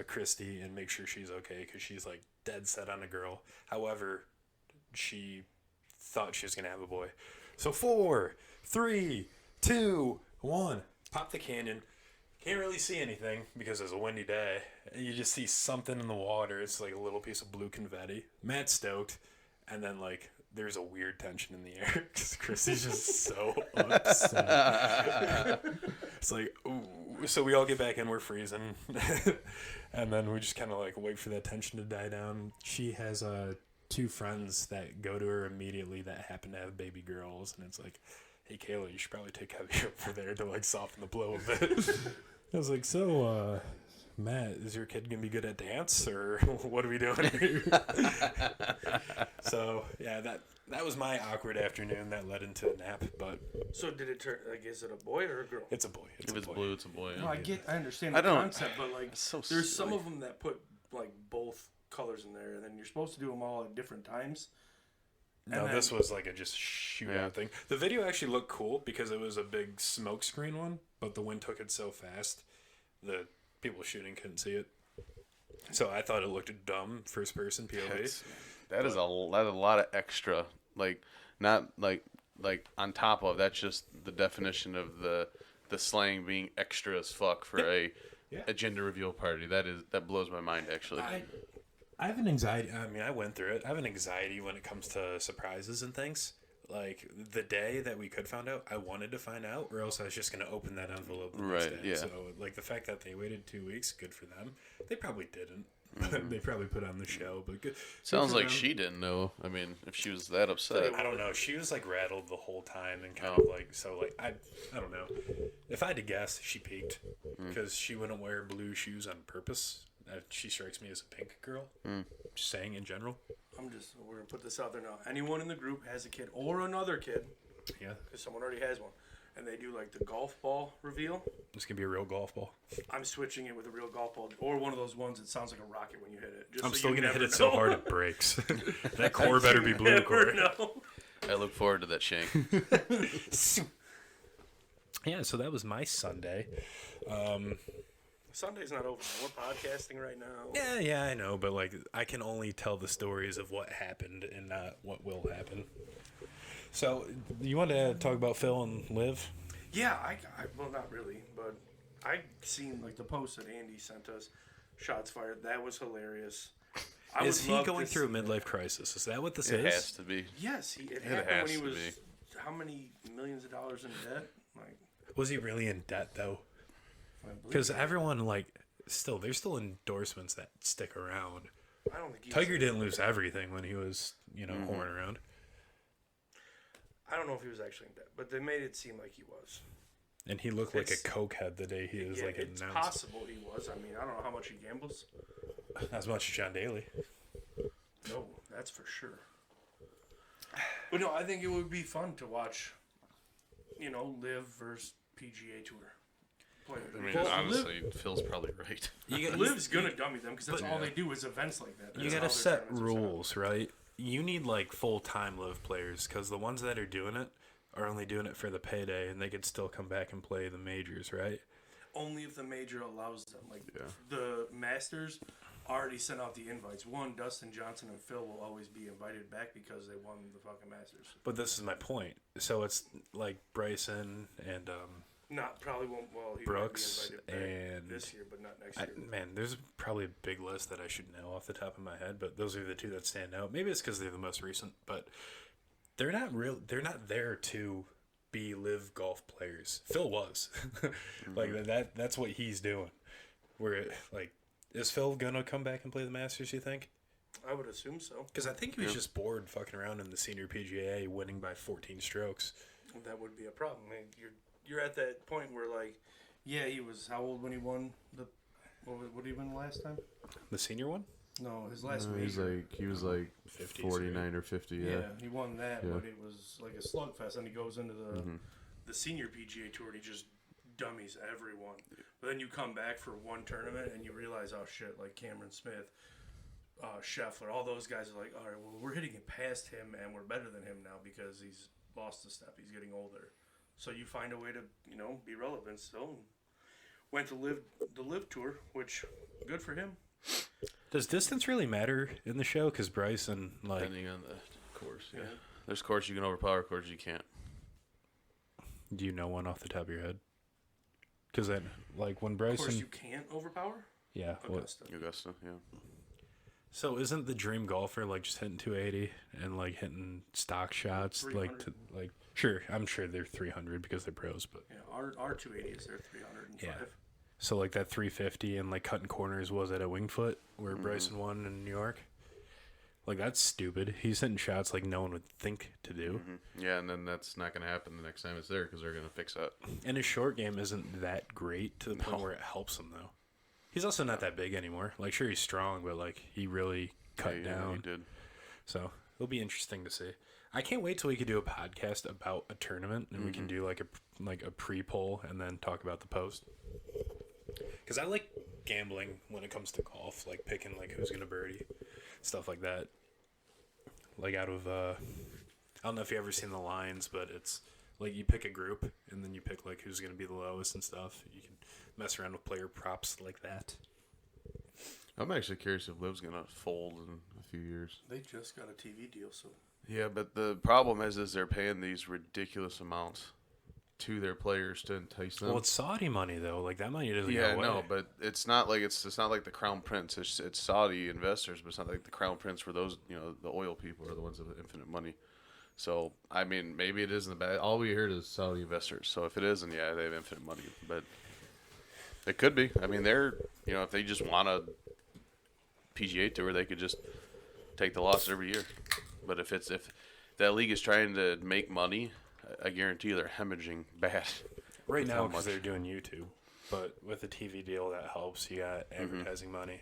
B: Christy and make sure she's okay because she's like dead set on a girl. However, she thought she was gonna have a boy. So 4, 3, 2, 1. Pop the cannon. Can't really see anything because it's a windy day. You just see something in the water. It's like a little piece of blue confetti. Matt's stoked, and then like there's a weird tension in the air because Chrissy's just so upset. It's like, ooh. So we all get back in. We're freezing, and then we just kind of like wait for that tension to die down. She has 2 friends that go to her immediately that happen to have baby girls, and it's like, hey Kayla, you should probably take Heavy over there to like soften the blow a bit. I was like, so Matt, is your kid gonna be good at dance, or what are we doing here? So yeah, that was my awkward afternoon that led into a nap. But
C: So did it turn, like, is it a boy or a girl?
B: it's a boy.
A: If it's blue, it's a boy.
C: No,
A: Yeah.
C: I understand
A: I
C: the
A: don't-
C: concept, but like,
A: It's so
C: there's some
A: silly.
C: of them that put like both colors in there, and then you're supposed to do them all at different times.
B: No,
C: And
B: this
C: then-
B: was like a just shootout
A: Yeah.
B: thing. The video actually looked cool because it was a big smoke screen one, but the wind took it so fast, the people shooting couldn't see it. So I thought it looked dumb, first person POV.
A: That is a lot of extra, like not like on top of that's just the definition of the slang being extra as fuck for a gender reveal party. That blows my mind actually.
B: I have an anxiety. I mean, I went through it. I have an anxiety when it comes to surprises and things. Like, the day that we could find out, I wanted to find out, or else I was just going to open that envelope the next
A: Right,
B: day.
A: yeah.
B: So, like, the fact that they waited 2 weeks, good for them. They probably didn't. But they probably put on the show, but good.
A: Sounds
B: for
A: like
B: them.
A: she didn't know. I mean, if she was that upset,
B: I don't know. She was, like, rattled the whole time and kind of, like, so, like, I don't know. If I had to guess, she peaked. Because she wouldn't wear blue shoes on purpose. She strikes me as a pink girl. Just saying in general.
C: We're gonna put this out there now. Anyone in the group has a kid or another kid,
B: Yeah.
C: because someone already has one, and they do like the golf ball reveal.
B: This could be a real golf ball.
C: I'm switching it with a real golf ball, or one of those ones that sounds like a rocket when you hit it. Just
B: I'm
C: so
B: still
C: you
B: going to hit
C: never
B: it so
C: know.
B: hard it breaks. That core better be blue
C: Never
B: core.
C: know.
A: I look forward to that shank.
B: Yeah, so that was my Sunday.
C: Sunday's not over. We're podcasting right now.
B: Yeah, I know, but like I can only tell the stories of what happened and not what will happen. So, you want to talk about Phil and Liv?
C: Yeah, I well, not really, but I seen like the post that Andy sent us. Shots fired. That was hilarious.
B: Is he going through a midlife crisis? Is that what this
A: It
B: is?
A: has to be.
C: Yes, it
A: has
C: happened when he
A: to
C: was
A: be.
C: how many millions of dollars in debt? Like,
B: Was he really in debt though?
C: I believe-
B: Because everyone there's still endorsements that stick around.
C: I don't think he
B: Tiger didn't lose everything when he was, whoring around.
C: I don't know if he was actually in debt, but they made it seem like he was.
B: And he looked like a
C: It's-
B: coke head the day he was
C: It's
B: announced.
C: possible he was. I mean, I don't know how much he gambles.
B: As much as John Daly.
C: No, that's for sure. But no, I think it would be fun to watch. Live versus PGA Tour players.
A: I mean,
C: Well,
A: honestly, Phil's probably right.
C: Liv's gonna dummy them because that's all they do is events like that.
B: You
C: That's
B: gotta
C: all their
B: set
C: tournaments are set up.
B: rules, right? You need full-time live players because the ones that are doing it are only doing it for the payday, and they could still come back and play the majors, right?
C: Only if the major allows them. Like
A: Yeah.
C: the Masters already sent out the invites. Dustin Johnson and Phil will always be invited back because they won the fucking Masters.
B: But this is my point. So it's like Bryson and
C: Not probably won't. Well, he
B: Brooks
C: might be invited back
B: and
C: this year, but not next year.
B: man, there's probably a big list that I should know off the top of my head, but those are the two that stand out. Maybe it's because they're the most recent, but they're not real. They're not there to be live golf players. Phil was that's what he's doing. Is Phil gonna come back and play the Masters? You think?
C: I would assume so.
B: Because I think he was just bored fucking around in the senior PGA, winning by 14 strokes.
C: That would be a problem. I mean, you're at that point where he was how old when he won the what did he win the last time?
B: The senior one?
C: No, his last
A: He
C: major.
A: was like
B: 50s,
A: 49 or 50.
C: Yeah, he won that,
A: Yeah.
C: but it was like a slugfest. And he goes into the senior PGA Tour and he just dummies everyone. But then you come back for one tournament and you realize, oh shit, like Cameron Smith, Scheffler, all those guys are like, all right, well, we're hitting it past him and we're better than him now because he's lost a step. He's getting older. So you find a way to, be relevant still. Went to the live tour, which good for him.
B: Does distance really matter in the show? Because Bryson,
A: Depending on the course, yeah. There's course you can overpower, course you can't.
B: do you know one off the top of your head? Because then, when
C: Of
B: Bryson,
C: course, you can't overpower.
B: yeah.
C: Augusta.
A: Augusta, yeah.
B: So isn't the dream golfer just hitting 280 and hitting stock shots
C: 300.
B: Sure, I'm sure they're 300 because they're pros, but
C: Yeah, our 280 is their 305.
B: Yeah. So that 350 and cutting corners was at a Winged Foot where Bryson won in New York. That's stupid. He's hitting shots no one would think to do.
A: Yeah, and then that's not going to happen the next time it's there because they're going to fix that.
B: And his short game isn't that great to the point where it helps him though. He's also not that big anymore. Like, sure, he's strong, but like he really cut down.
A: He did.
B: So it'll be interesting to see. I can't wait till we could do a podcast about a tournament, and we can do like a pre-poll and then talk about the post. Because I like gambling when it comes to golf, like picking like who's gonna birdie, stuff like that. Like out of I don't know if you ever seen the lines, but it's like you pick a group and then you pick like who's gonna be the lowest and stuff. You can mess around with player props like that.
A: I'm actually curious if Liv's gonna fold in a few years.
C: They just got a TV deal, so
A: Yeah, but the problem is they're paying these ridiculous amounts to their players to entice them.
B: Well, it's Saudi money though. Like that money doesn't
A: yeah,
B: go away.
A: no, but it's not like it's not like the Crown Prince. It's Saudi investors, but it's not like the Crown Prince where those the oil people are the ones with infinite money. So I mean, maybe it isn't bad. All we heard is Saudi investors. So if it isn't, yeah, they have infinite money, but it could be. I mean, they're if they just want a PGA tour, they could just take the loss every year. But if that league is trying to make money, I guarantee you they're hemorrhaging bad.
B: Right now, because they're doing YouTube. But with the TV deal, that helps. You got advertising money.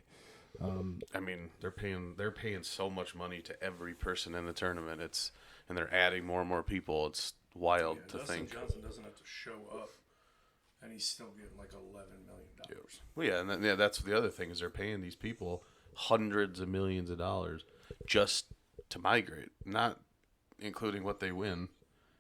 A: I mean, they're paying so much money to every person in the tournament. And they're adding more and more people. It's wild to
C: Dustin
A: think.
C: Johnson doesn't have to show up, and he's still getting like $11 million.
A: Well, yeah, and that's the other thing is they're paying these people hundreds of millions of dollars just to migrate, not including what they win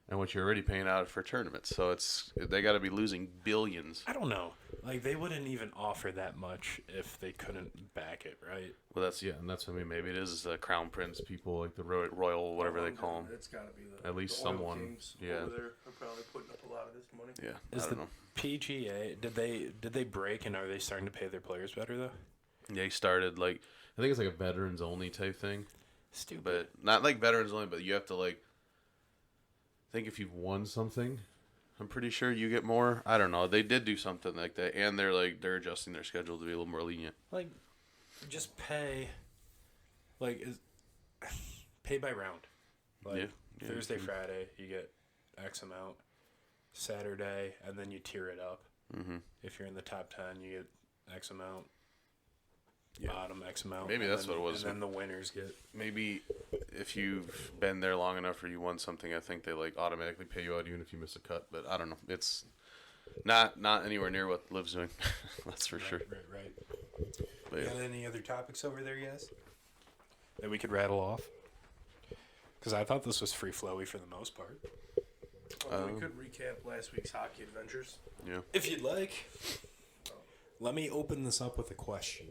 A: and what you're already paying out for tournaments. So they got to be losing billions.
B: I don't know. Like they wouldn't even offer that much if they couldn't back it, right?
A: Well, that's what I mean. Maybe it is the Crown Prince people, like the Royal, whatever they call them.
C: It's got to be
A: At least
C: the oil
A: someone.
C: kings
A: Yeah.
C: over there are probably putting up a lot of this money.
A: Yeah.
B: Is
A: I
B: the
A: don't know.
B: PGA did they break and are they starting to pay their players better though?
A: They started I think it's like a veterans only type thing.
B: Stupid.
A: But not like veterans only, but you have to I think if you've won something, I'm pretty sure you get more. I don't know. They did do something like that, and they're adjusting their schedule to be a little more lenient.
B: Like, just pay, pay by round. Like
A: Yeah.
B: Thursday, Friday, you get X amount. Saturday, and then you tier it up.
A: Mm-hmm.
B: If you're in the top 10, you get X amount.
A: Yeah.
B: Bottom X amount.
A: Maybe that's what it was.
B: And then the winners get.
A: Maybe if you've been there long enough or you won something, I think they automatically pay you out even if you miss a cut. But I don't know. It's not anywhere near what Liv's doing. That's for sure.
B: Right.
A: But
B: You got any other topics over there, guys? That we could rattle off? Because I thought this was free flowy for the most part.
C: We could recap last week's hockey adventures.
A: Yeah.
B: If you'd like. Let me open this up with a question.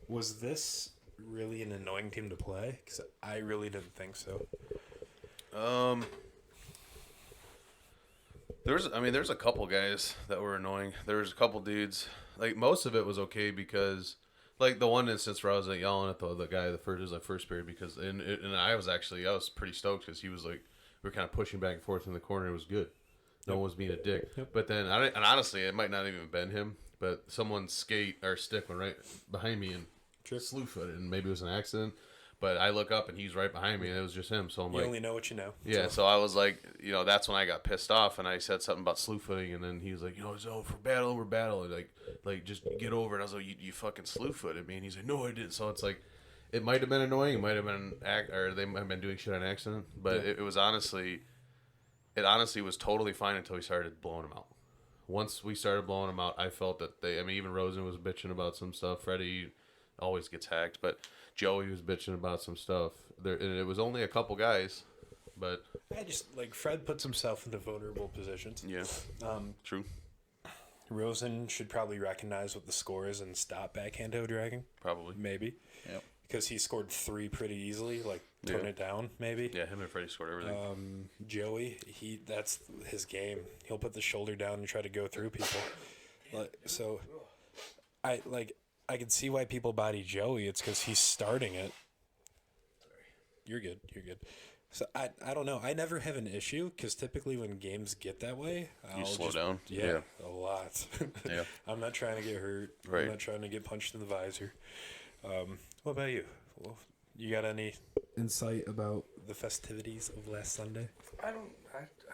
B: Was this really an annoying team to play? Because I really didn't think so.
A: There's a couple guys that were annoying. There was a couple dudes. Most of it was okay because, the one instance where I was yelling at the guy the first period because and I was pretty stoked because he was we were kind of pushing back and forth in the corner. It was good. No one was being a dick. Yep. But then and honestly, it might not even have been him. But someone's skate or stick went right behind me and slew footed, and maybe it was an accident. But I look up and he's right behind me, and it was just him. So I'm
B: you only know what you know.
A: Yeah. So I was that's when I got pissed off, and I said something about slew footing, and then he was like, so for battle, we're battling, just get over it. And I was like, you fucking slew footed me, and he's like, no, I didn't. So it's it might have been annoying, it might have been or they might have been doing shit on accident, but it was honestly was totally fine until we started blowing them out. Once we started blowing them out, I felt that even Rosen was bitching about some stuff. Freddie always gets hacked, but Joey was bitching about some stuff. And it was only a couple guys, but
B: I just Fred puts himself into vulnerable positions.
A: Yeah, true.
B: Rosen should probably recognize what the score is and stop backhand toe dragging.
A: Probably,
B: maybe.
A: Yep.
B: Because he scored 3 pretty easily. Tone it down, maybe.
A: Yeah, him and Freddie scored everything.
B: Joey, that's his game. He'll put the shoulder down and try to go through people. So, I can see why people body Joey. It's because he's starting it. You're good. So I don't know. I never have an issue because typically when games get that way,
A: you slow down.
B: Yeah, a lot.
A: Yeah.
B: I'm not trying to get hurt.
A: Right.
B: I'm not trying to get punched in the visor. What about you? Well, you got any insight about the festivities of last Sunday?
C: I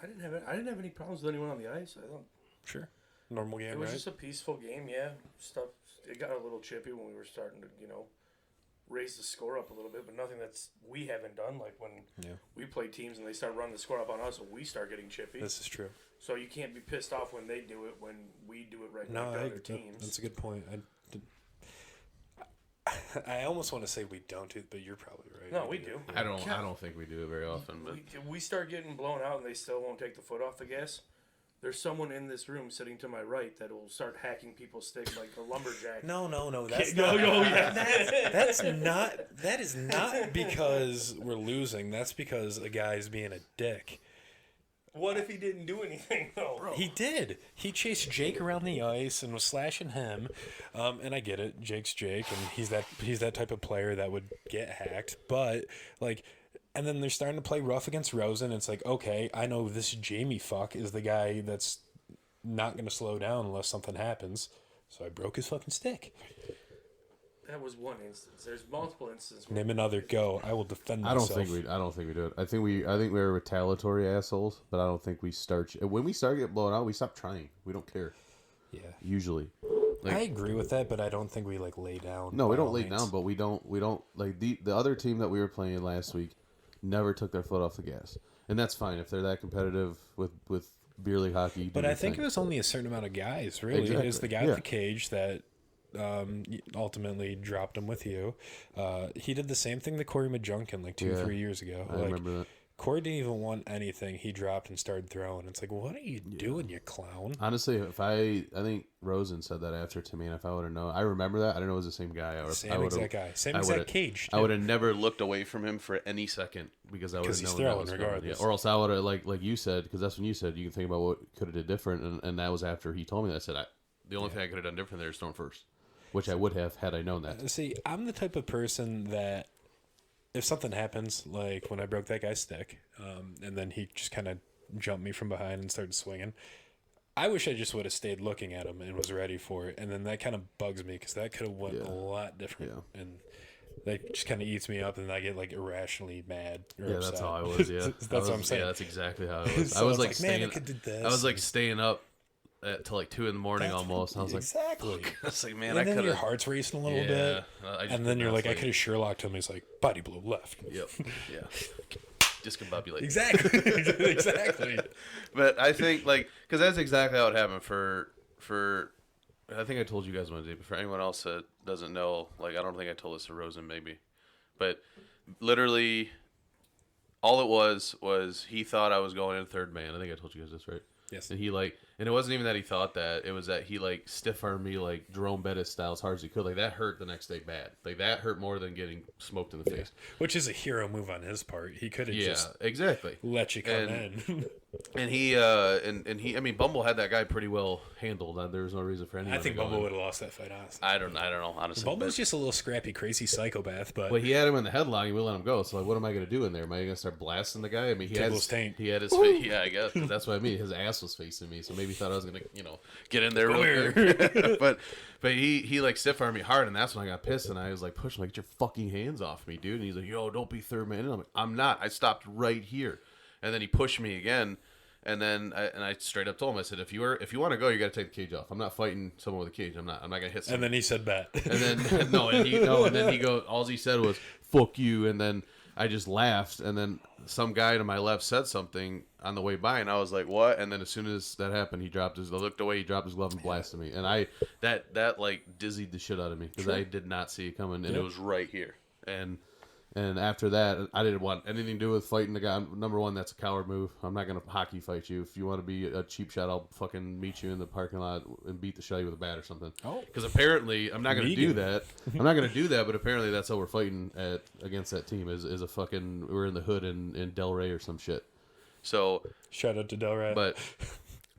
C: didn't have any problems with anyone on the ice. I don't.
B: Sure. Normal game,
C: It was
B: right?
C: just a peaceful game. Yeah, stuff it got a little chippy when we were starting to, raise the score up a little bit, but nothing we haven't done. Like when we play teams and they start running the score up on us, and we start getting chippy.
B: This is true.
C: So you can't be pissed off when they do it when we do it right now to other teams.
B: That's a good point. I almost want to say we don't do it, but you're probably right.
C: No, we do.
A: I don't think we do it very often. But
C: we start getting blown out and they still won't take the foot off the gas. There's someone in this room sitting to my right that will start hacking people's stick like a lumberjack.
B: No. That's not. That is not because we're losing. That's because a guy's being a dick.
C: What if he didn't do anything, though? Bro.
B: He did. He chased Jake around the ice and was slashing him. And I get it. Jake's Jake, and he's that type of player that would get hacked. But, like... And then they're starting to play rough against Rosen. It's like, okay, I know this Jamie fuck is the guy that's not going to slow down unless something happens. So I broke his fucking stick.
C: That was one instance. There's multiple instances.
B: Name another. Go. I will defend myself.
A: I don't think we do it. I think we're retaliatory assholes, but I don't think we start. When we start getting blown out, we stop trying. We don't care.
B: Yeah.
A: Usually.
B: I agree with that, but I don't think we lay down.
A: No, we don't lay down, but we don't like the other team that we were playing last week. Never took their foot off the gas, and that's fine if they're that competitive with beer league hockey.
B: But I think it was only a certain amount of guys. Really,
A: exactly.
B: It was the guy at the cage that ultimately dropped him with you. He did the same thing to Corey Majunkin like 3 years ago.
A: I remember that.
B: Corey didn't even want anything. He dropped and started throwing. It's like, what are you doing, you clown?
A: Honestly, if I think Rosen said that after to me, and if I would have known, I remember that. I didn't know it was the same guy.
B: Same exact guy. Same exact cage.
A: I would have never looked away from him for any second because I would have known that was regardless. Or else I would have, like you said, because that's when you said you can think about what could have did different, and that was after he told me that. I said the only thing I could have done different there is thrown first, which I would have had I known that.
B: See, I'm the type of person that if something happens, like when I broke that guy's stick, and then he just kind of jumped me from behind and started swinging, I wish I just would have stayed looking at him and was ready for it. And then that kind of bugs me because that could have went a lot different. Yeah. And that just kind of eats me up, and I get like irrationally mad. Or upset.
A: That's how I was. Yeah,
B: what I'm saying.
A: Yeah, that's exactly how I was.
B: So
A: I was like
B: staying. Man, I could do this.
A: I was like staying up till like 2 a.m. almost. I was
B: exactly.
A: Like, I was like, man,
B: and
A: I could.
B: Then your heart's racing a little bit, and then you're like, I could have Sherlocked him. He's like, body blow left.
A: Yep. Yeah. Discombobulate.
B: Exactly. Exactly.
A: But I think because that's exactly how it happened for. I think I told you guys one day, but for anyone else that doesn't know, I don't think I told this to Rosen maybe, but literally, all it was he thought I was going in third man. I think I told you guys this, right?
B: Yes.
A: And he and it wasn't even that he thought that. It was that he stiff armed me Jerome Bettis style as hard as he could. That hurt the next day bad. That hurt more than getting smoked in the face.
B: Which is a hero move on his part. He could have just
A: exactly
B: let you come in.
A: And he I mean Bumble had that guy pretty well handled. There was no reason for anyone.
B: I think Bumble would have lost that fight, honestly.
A: I don't know, honestly.
B: Bumble's just a little scrappy, crazy psychopath, but
A: he had him in the headlock. He wouldn't let him go. So what am I going to do in there? Am I going to start blasting the guy? I mean, he had his face. Yeah, I guess that's what I mean. His ass was facing me, so maybe he thought I was going to get in there real quick. but he stiff armed me hard, and that's when I got pissed, and I was like, push him, get your fucking hands off me, dude. And he's like, yo, don't be third man. And I'm like, I'm not. I stopped right here, and then he pushed me again. And then I straight up told him, I said, if you want to go, you got to take the cage off. I'm not fighting someone with a cage. I'm not gonna hit someone.
B: And then he said bet.
A: And then and then he goes. All he said was fuck you. And then I just laughed. And then some guy to my left said something on the way by, and I was like, what? And then as soon as that happened, I looked away, he dropped his glove and blasted me. And that dizzied the shit out of me because I did not see it coming, and it was right here. And after that, I didn't want anything to do with fighting the guy. Number one, that's a coward move. I'm not going to hockey fight you. If you want to be a cheap shot, I'll fucking meet you in the parking lot and beat the shit out of you with a bat or something. Oh. Because apparently, I'm not going to do that. I'm not going to do that, but apparently that's how we're fighting against that team is a fucking, we're in the hood in Delray or some shit. So.
B: Shout out to Delray.
A: But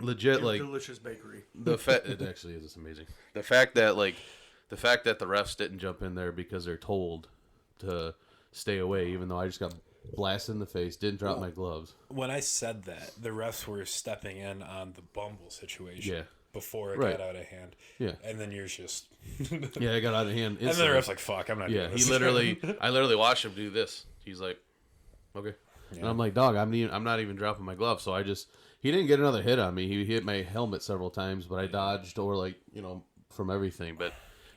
A: legit,
C: delicious bakery.
A: It actually is. It's amazing. The fact that the refs didn't jump in there because they're told to stay away, even though I just got blasted in the face, didn't drop my gloves.
B: When I said that, the refs were stepping in on the Bumble situation before it got out of hand. Yeah. And then yours just...
A: yeah, it got out of hand instantly.
B: And then the ref's like, fuck, I'm not doing this.
A: I literally watched him do this. He's like, okay. Yeah. And I'm like, dog, I'm not even dropping my glove. So he didn't get another hit on me. He hit my helmet several times, but I dodged or from everything. But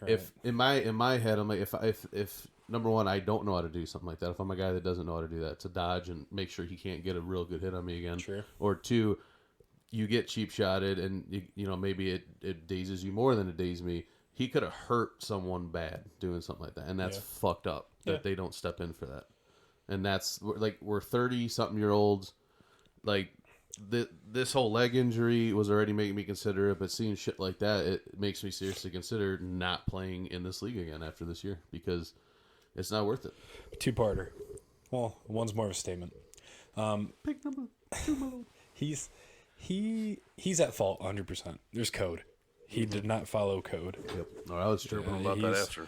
A: if in my head, I'm like, if number one, I don't know how to do something like that. If I'm a guy that doesn't know how to do that, to dodge and make sure he can't get a real good hit on me again.
B: Sure.
A: Or two, you get cheap shotted and you know maybe it dazes you more than it dazes me. He could have hurt someone bad doing something like that, and that's fucked up that they don't step in for that. And that's like we're 30-something-year-olds. Like this whole leg injury was already making me consider it, but seeing shit like that, it makes me seriously consider not playing in this league again after this year because it's not worth it.
B: Two-parter. Well, one's more of a statement.
A: Pick number 2.
B: He's at fault 100%. There's code. He did not follow code.
A: Yep. No, I was chirping about that after.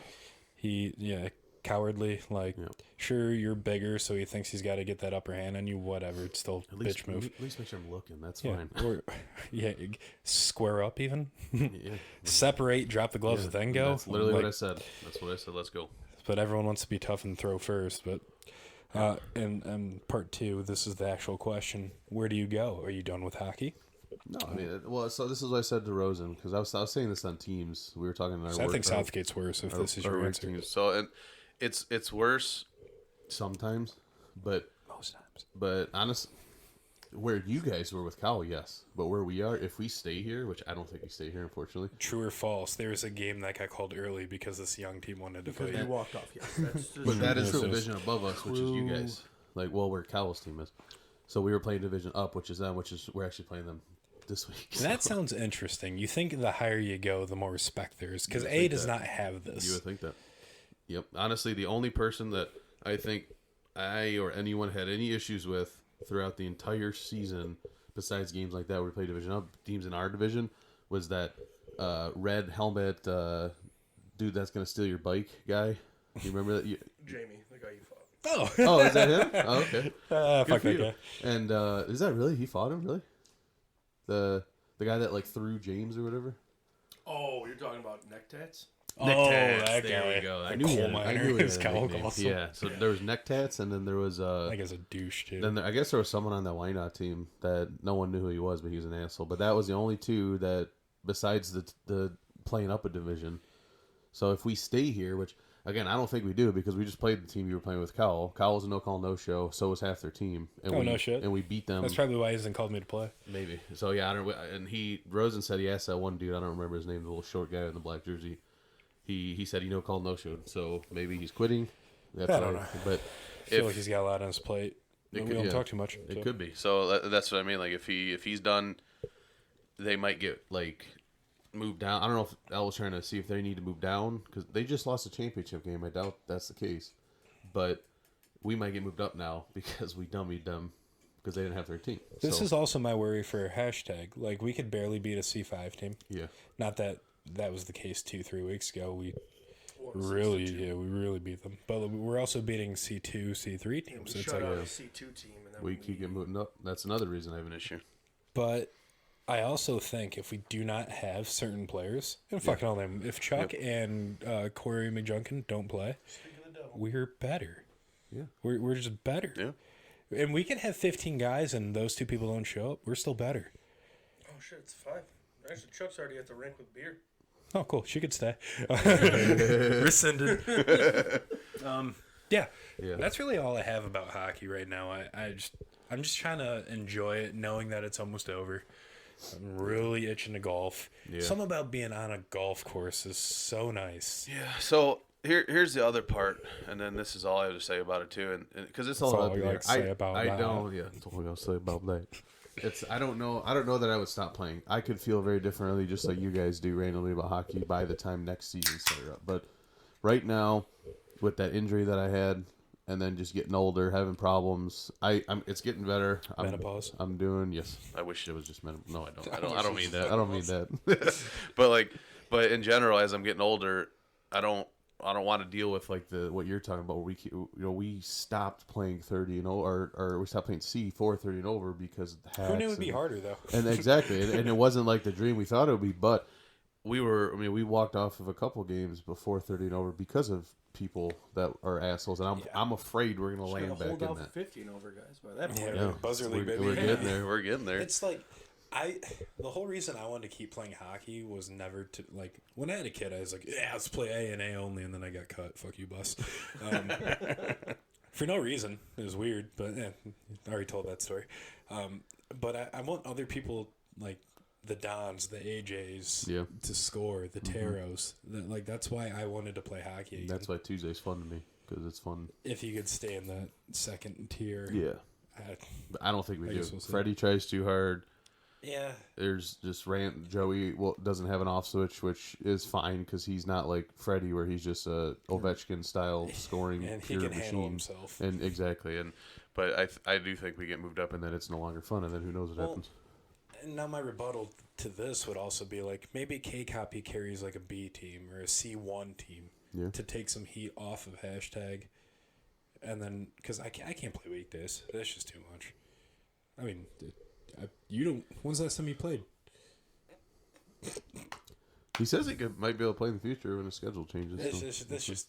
B: Cowardly. Like, sure, you're bigger, so he thinks he's got to get that upper hand on you. Whatever. It's still bitch move.
A: At least make sure I'm looking. That's fine.
B: Or, square up even. Separate, drop the gloves, then go.
A: That's literally what I said. That's what I said. Let's go.
B: But everyone wants to be tough and throw first. But and part 2, this is the actual question. Where do you go? Are you done with hockey?
A: No, I mean, so this is what I said to Rosen because I was saying this on Teams. We were talking in our
B: I think Southgate's worse if this is your answer.
A: So and it's worse sometimes, but
B: most times.
A: But honestly, where you guys were with Kyle, yes, but where we are, if we stay here, which I don't think we stay here, unfortunately.
B: True or false? There was a game that got called early because this young team wanted to
C: because
B: play.
C: they walked off. Yes,
A: but that is the division above us, which is you guys. Like, well, where Kyle's team is. So we were playing division up, which is them, which is we're actually playing them this week. So.
B: That sounds interesting. You think the higher you go, the more respect there is, because A does not have this.
A: You would think that. Yep. Honestly, the only person that I think I or anyone had any issues with throughout the entire season, besides games like that where we play division up, teams in our division, was that red helmet dude that's going to steal your bike guy. You remember that?
C: Jamie, the guy you fought.
A: Oh, is that him? Oh, okay.
B: Fuck that guy.
A: And is that really? He fought him, really? The guy that like threw James or whatever.
C: Oh, you're talking about neck tats?
B: That guy.
A: There we go. I knew
B: his cowl
A: nickname.
B: also.
A: Yeah. So there was neck tats, and then there was
B: I guess a douche too.
A: Then I guess there was someone on that Wynot team that no one knew who he was, but he was an asshole. But that was the only two that, besides the playing up a division. So if we stay here, which again I don't think we do because we just played the team you were playing with. Kyle was a no call no show. So was half their team. And
B: no shit.
A: And we beat them.
B: That's probably why he hasn't called me to play.
A: Maybe. So yeah, I don't. And Rosen said he asked that one dude. I don't remember his name. The little short guy in the black jersey. He said he no call no showed. So maybe he's quitting. That's
B: I don't know.
A: But
B: I feel like he's got a lot on his plate. We don't talk too much.
A: It could be. So that's what I mean. Like if he's done, they might get like moved down. I don't know if Al was trying to see if they need to move down because they just lost a championship game. I doubt that's the case, but we might get moved up now because we dummied them because they didn't have their team.
B: This is also my worry for hashtag. Like we could barely beat a C5 team.
A: Yeah.
B: Not that was the case 2-3 weeks ago. We really beat them. But we're also beating C2, C3 teams.
C: We shut out a C2 team, and then
A: we keep getting moving up. That's another reason I have an issue.
B: But I also think if we do not have certain players, and fucking all them, if Chuck and Corey McJunkin don't play, we're better.
A: Yeah,
B: we're just better.
A: Yeah,
B: and we can have 15 guys, and those 2 people don't show up. We're still better.
C: Oh shit, it's 5. Actually, Chuck's already at the rink with beer.
B: Oh, cool. She could stay. Rescinded. Yeah. That's really all I have about hockey right now. I'm just trying to enjoy it, knowing that it's almost over. I'm really itching to golf. Yeah. Something about being on a golf course is so nice.
A: Yeah. So here's the other part, and then this is all I have to say about it too, and because it's all about
B: like say about
A: I
B: that.
A: don't. Yeah, that's all I gotta say about that. I don't know that I would stop playing. I could feel very differently, just like you guys do randomly about hockey by the time next season started up. But right now, with that injury that I had, and then just getting older, having problems, it's getting better.
B: Menopause.
A: I'm doing yes. I wish it was just menopause. No, I don't. I don't mean that. I don't mean that. but in general, as I'm getting older, I don't want to deal with like what you're talking about. We stopped playing 30 and over, or we stopped playing C4 30 and over because of the hats.
B: Who knew it would be harder though?
A: And exactly, and it wasn't like the dream we thought it would be. But we walked off of a couple games before 30 and over because of people that are assholes, and I'm afraid we're gonna land back in that
C: 50 and over guys by that point.
B: Yeah, buzzer league, baby.
A: We're getting there. We're getting there.
B: It's like The whole reason I wanted to keep playing hockey was never to, like, when I had a kid, I was like, yeah, let's play A and A only, and then I got cut. Fuck you, bus. For no reason. It was weird, but I already told that story. But I want other people, like the Dons, the AJs, to score, the Taros. That's why I wanted to play hockey again.
A: That's why Tuesday's fun to me, because it's fun.
B: If you could stay in that second tier.
A: Yeah. But I don't think we do.
B: We'll
A: Freddie tries too hard.
B: Yeah.
A: There's just Joey doesn't have an off switch, which is fine because he's not like Freddie, where he's just a Ovechkin style scoring
B: and
A: pure
B: he can handle
A: machine.
B: himself.
A: And exactly, but I do think we get moved up, and then it's no longer fun, and then who knows what happens.
B: And now my rebuttal to this would also be like maybe K-Copy carries like a B team or a C1 team to take some heat off of hashtag, and then because I can't play weekdays, that's just too much. I mean. You don't. When's the last time you played?
A: He says he might be able to play in the future when the schedule changes.
B: That's just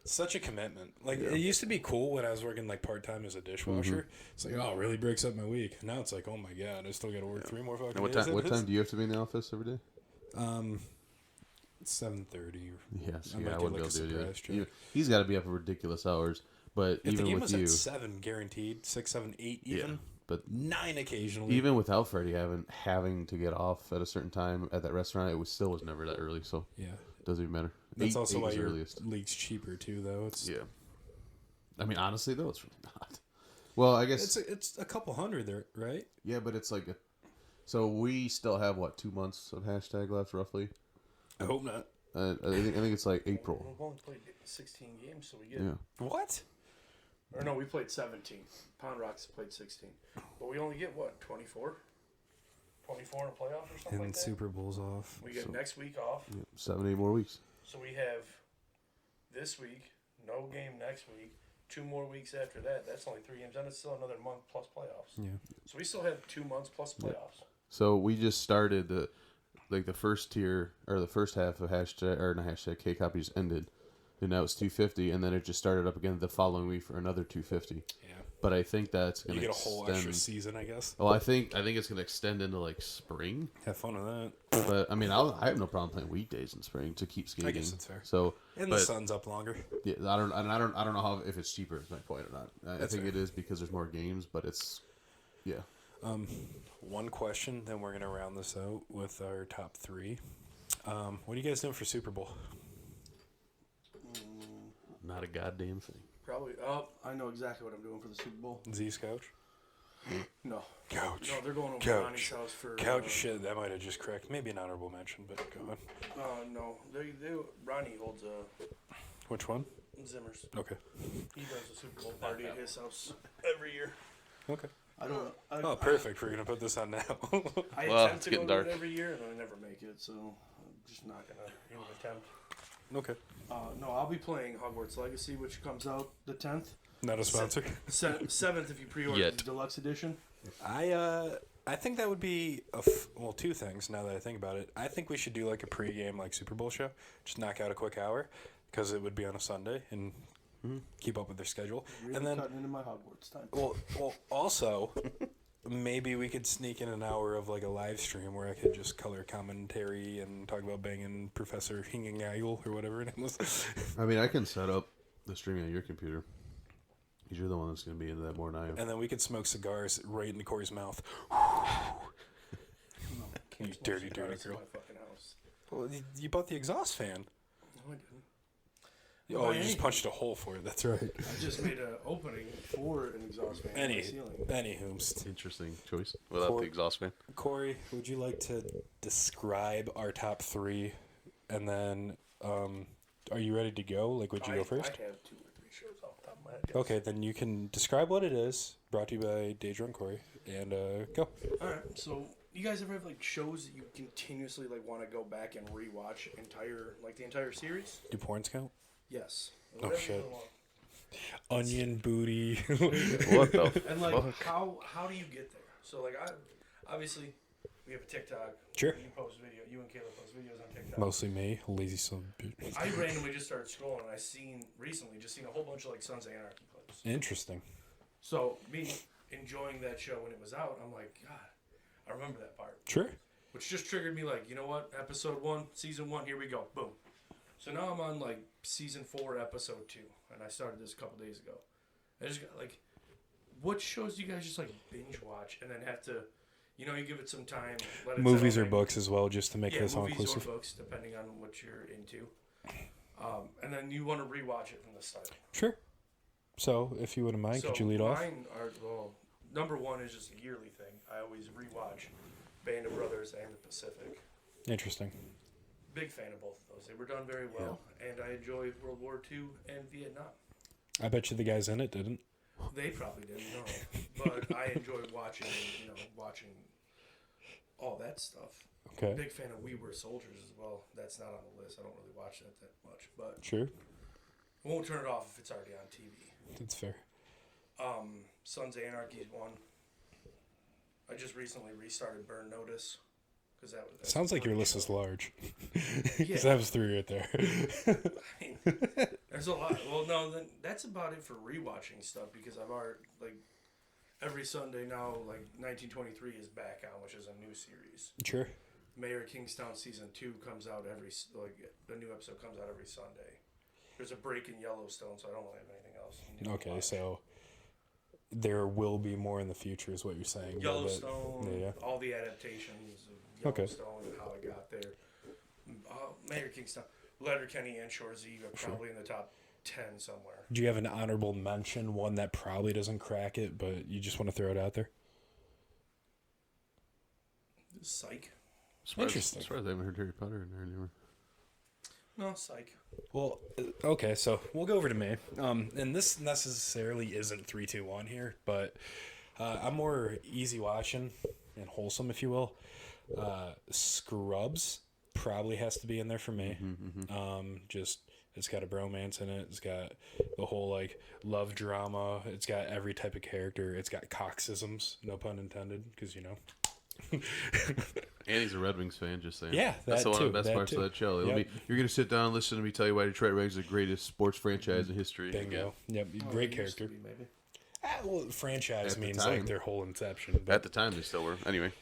B: such a commitment. Like it used to be cool when I was working like part time as a dishwasher. It's like, oh, it really breaks up my week. Now it's like, oh my god, I still got to work 3 more fucking days.
A: What time do you have to be in the office every day?
B: 7:30.
A: Yes,
B: I
A: wouldn't be able to do it. He's got to be up at ridiculous hours. But
B: if
A: even
B: the game
A: with
B: was
A: you,
B: at 7 guaranteed, 6, 7, 8 even.
A: But
B: 9 occasionally.
A: Even without Freddie having to get off at a certain time at that restaurant, it still was never that early. So
B: yeah,
A: doesn't even matter.
B: That's also why your league's cheaper too, though.
A: I mean, honestly, though, it's really not. Well, I guess
B: it's a couple hundred there, right?
A: Yeah, but it's like so we still have 2 months of hashtag left, roughly.
B: I hope not.
A: I think it's like April.
C: We've only played 16 games, so we get
B: what?
C: Or no, we played 17. Pond Rocks played 16. But we only get, 24? 24 in a playoff or something
B: and
C: like that?
B: Super Bowl's off.
C: We get next week off.
A: 7-8 more weeks.
C: So we have this week, no game next week, 2 more weeks after that. That's only 3 games. Then it's still another month plus playoffs.
B: Yeah.
C: So we still have 2 months plus playoffs.
A: So we just started the first tier, or the first half of hashtag K-Copy just ended. And now it's 250, and then it just started up again the following week for another 250.
B: Yeah.
A: But I think that's going to
B: get a whole extra season, I guess.
A: Well, I think it's going to extend into like spring.
B: Have fun with that.
A: But I mean, I have no problem playing weekdays in spring to keep skating.
B: I guess it's fair.
A: So
B: the sun's up longer.
A: Yeah, I don't know if it's cheaper. Is my point or not? I think
B: fair.
A: it is because there's more games, but it's
B: One question, then we're gonna round this out with our top 3. What are you guys doing for Super Bowl?
A: Not a goddamn thing.
C: Probably. Oh, I know exactly what I'm doing for the Super Bowl.
B: Z's couch?
C: No.
B: Couch.
C: No, they're going over to Ronnie's house for...
B: Couch shit, that might have just cracked. Maybe an honorable mention, but go on.
C: No. Ronnie holds a...
B: Which one?
C: Zimmer's.
B: Okay.
C: He does a Super Bowl party at his house every year.
B: Okay.
C: I don't...
B: Oh, perfect. We're going to put this on now.
C: I
A: Well,
C: attempt
A: it's
C: to
A: getting
C: go
A: dark.
C: to it every year, and I never make it, so I'm just not going to even attempt.
B: Okay.
C: No, I'll be playing Hogwarts Legacy, which comes out the 10th.
B: Not a sponsor.
C: 7th if you pre-order the deluxe edition.
B: I think that would be well, 2 things now that I think about it. I think we should do like a pregame like Super Bowl show. Just knock out a quick hour because it would be on a Sunday and keep up with their schedule.
C: Really
B: and then
C: cutting into my Hogwarts time.
B: Well, also maybe we could sneak in an hour of like a live stream where I could just color commentary and talk about banging Professor Hingangagel or whatever her name was.
A: I mean, I can set up the streaming on your computer. Because you're the one that's going to be into that more than I am.
B: And then we could smoke cigars right into Corey's mouth. You dirty girl.
C: My fucking house.
B: Well, you bought the exhaust fan.
C: No, I didn't.
B: Oh, you just punched a hole for it. That's right.
C: I just made an opening for an exhaust fan in the ceiling.
B: Anywho.
A: Interesting choice. Without the exhaust fan.
B: Corey, would you like to describe our top 3? And then, are you ready to go? Like, would you go first?
C: I have 2 or 3 shows off the top of my head. Yes.
B: Okay, then you can describe what it is. Brought to you by Daydrunk Corey. And go.
C: All right. So, you guys ever have like shows that you continuously like want to go back and rewatch the entire series?
B: Do porns count?
C: Yes.
B: Oh shit. Onion booty.
A: What the?
C: And like,
A: fuck?
C: how do you get there? So like, obviously we have a TikTok.
B: Sure.
C: You post video. You and Caleb post videos on TikTok.
B: Mostly me, lazy son of a bitch.
C: I randomly just started scrolling, and I recently seen a whole bunch of like Sons of Anarchy clips.
B: Interesting.
C: So me enjoying that show when it was out, I'm like, God, I remember that part.
B: Sure.
C: Which just triggered me like, you know what? Episode 1, season 1, here we go. Boom. So now I'm on like season 4, episode 2. And I started this a couple days ago. I just got like, what shows do you guys just like binge watch and then have to, you give it some time. Let it
B: Movies or
C: settle in.
B: books as well, just to make this all
C: movies
B: inclusive.
C: or books, depending on what you're into. And then you want to rewatch it from the start.
B: Sure. So, if you wouldn't mind, could you lead off?
C: Mine are, number 1 is just a yearly thing. I always rewatch Band of Brothers and The Pacific.
B: Interesting.
C: Big fan of both of those. They were done very well, and I enjoyed World War II and Vietnam.
B: I bet you the guys in it didn't.
C: They probably didn't know, but I enjoyed watching all that stuff.
B: Okay.
C: Big fan of We Were Soldiers as well. That's not on the list. I don't really watch that much, but
B: Sure.
C: I won't turn it off if it's already on TV.
B: That's fair.
C: Sons of Anarchy is one. I just recently restarted Burn Notice. That
B: Sounds like your list is large.
C: Yeah.
B: Because that was 3 right there.
C: I mean, there's a lot. Well, no, then that's about it for rewatching stuff because I've already, like, every Sunday now, like, 1923 is back on, which is a new series.
B: Sure.
C: Mayor of Kingstown Season 2 comes out the new episode comes out every Sunday. There's a break in Yellowstone, so I don't really have anything else.
B: Okay, so there will be more in the future is what you're saying.
C: Yellowstone, all the adaptations of Yellowstone and how it got there. Mayor of Kingstown, Letterkenny and Shoresy are probably in the top 10 somewhere.
B: Do you have an honorable mention, one that probably doesn't crack it, but you just want to throw it out there?
C: Psych.
B: Interesting.
A: As far as I haven't heard Harry Potter in there anymore.
C: No, Psych.
B: Well, okay, so we'll go over to me. And this necessarily isn't 3, 2, 1 here, but I'm more easy watching and wholesome, if you will. Scrubs probably has to be in there for me. Just it's got a bromance in it. It's got the whole like love drama. It's got every type of character. It's got coxisms, no pun intended, because
A: Andy's a Red Wings fan, just saying.
B: Yeah,
A: that's one of the best
B: that
A: parts
B: too.
A: of that show.
B: Yep.
A: You're going to sit down and listen to me tell you why Detroit Red Wings are the greatest sports franchise in history.
B: Bingo. Yep, great character.
C: Maybe.
B: Well, franchise
A: At the
B: means
A: time.
B: like their whole inception. But,
A: At the time, they still were. Anyway.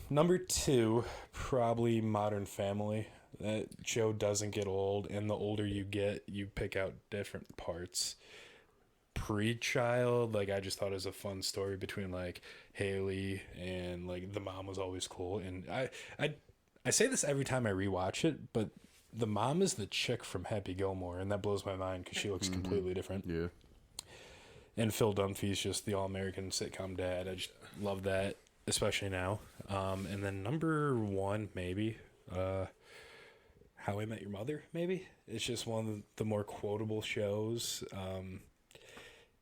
B: number 2, probably Modern Family. That show doesn't get old, and the older you get, you pick out different parts. Pre-child, like I just thought it was a fun story between like Haley and like the mom was always cool. And I say this every time I rewatch it, but the mom is the chick from Happy Gilmore, and that blows my mind because she looks completely different.
A: Yeah.
B: And Phil Dunphy's just the all-American sitcom dad. I just love that, especially now. And then number 1, maybe, How I Met Your Mother, maybe. It's just one of the more quotable shows.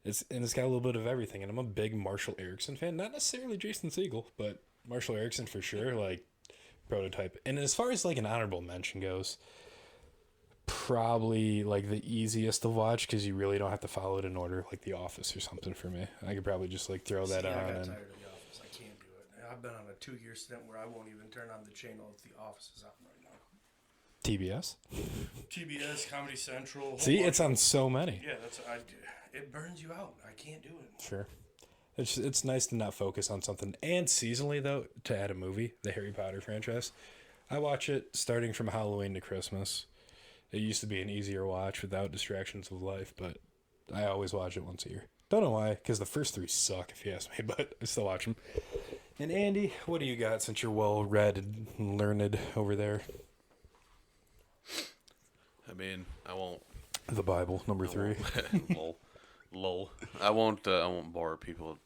B: It's got a little bit of everything. And I'm a big Marshall Erickson fan. Not necessarily Jason Segel, but Marshall Erickson for sure, like, prototype. And as far as, like, an honorable mention goes, probably like the easiest to watch because you really don't have to follow it in order, like The Office or something for me. I could probably just like throw that on.
C: I got
B: and
C: tired of The Office. I can't do it. I've been on a 2-year stint where I won't even turn on the channel if The Office is on right now.
B: TBS.
C: TBS, Comedy Central.
B: See, it's on so many.
C: Yeah, it burns you out. I can't do it.
B: Sure. It's nice to not focus on something. And seasonally though, to add a movie, the Harry Potter franchise, I watch it starting from Halloween to Christmas. It used to be an easier watch without distractions of life, but I always watch it once a year. Don't know why, because the first 3 suck, if you ask me, but I still watch them. And Andy, what do you got since you're well-read and learned over there?
A: I mean, I won't.
B: The Bible, number 3.
A: Lol. I won't bore people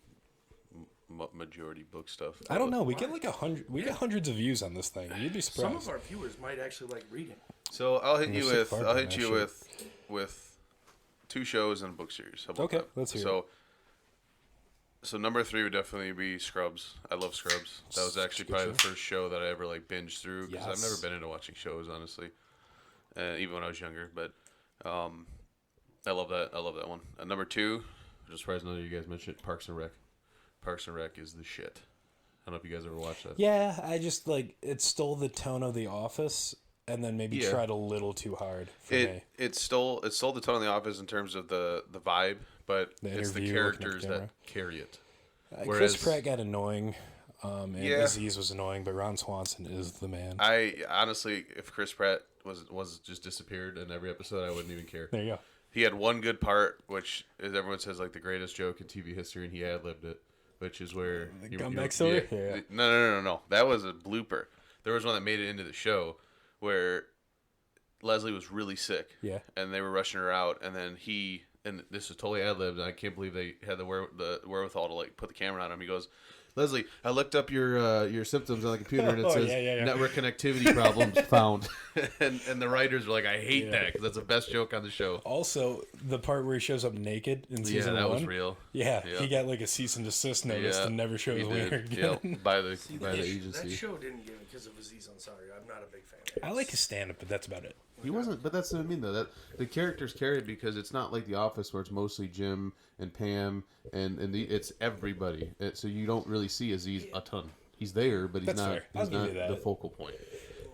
A: with majority book stuff.
B: I don't know. We get like 100. We get hundreds of views on this thing. You'd be
C: Some
B: surprised.
C: of our viewers might actually like reading.
A: So I'll hit you with
B: I'll hit you
A: with 2 shows and a book series. How about
B: Okay,
A: that?
B: let's hear
A: it. So number 3 would definitely be Scrubs. I love Scrubs. That was actually probably the first show that I ever like binged through because I've never been into watching shows honestly, even when I was younger. But I love that. I love that one. Number 2, I'm just surprised none of you guys mentioned it, Parks and Rec. Parks and Rec is the shit. I don't know if you guys ever watched that.
B: Yeah, I just like it stole the tone of The Office and then maybe tried a little too hard for me.
A: It stole the tone of The Office in terms of the vibe, but it's the characters that carry it.
B: Chris Pratt got annoying. And Aziz was annoying, but Ron Swanson is the man.
A: I honestly, if Chris Pratt was just disappeared in every episode, I wouldn't even care.
B: There you go.
A: He had one good part, which is everyone says like the greatest joke in TV history, and he ad-libbed it, which is where
B: The comeback story?
A: Yeah. No. That was a blooper. There was one that made it into the show where Leslie was really sick.
B: Yeah.
A: And they were rushing her out, and then and this was totally ad-libbed, and I can't believe they had the wherewithal to like put the camera on him. He goes, Leslie, I looked up your symptoms on the computer, and it says network connectivity problems found. and the writers were like, I hate that because that's the best joke on the show.
B: Also, the part where he shows up naked in season 1.
A: Yeah, that was real.
B: Yeah, he got like a cease and desist notice to never show his wiener again.
A: Yeah, by the agency.
C: That show didn't give it because of Aziz Ansari. I'm not a big fan.
B: I like his stand-up, but that's about it.
A: He wasn't, but that's what I mean though. That the characters carried because it's not like The Office where it's mostly Jim and Pam and it's everybody. So you don't really see Aziz a ton. He's there, but he's not the focal point.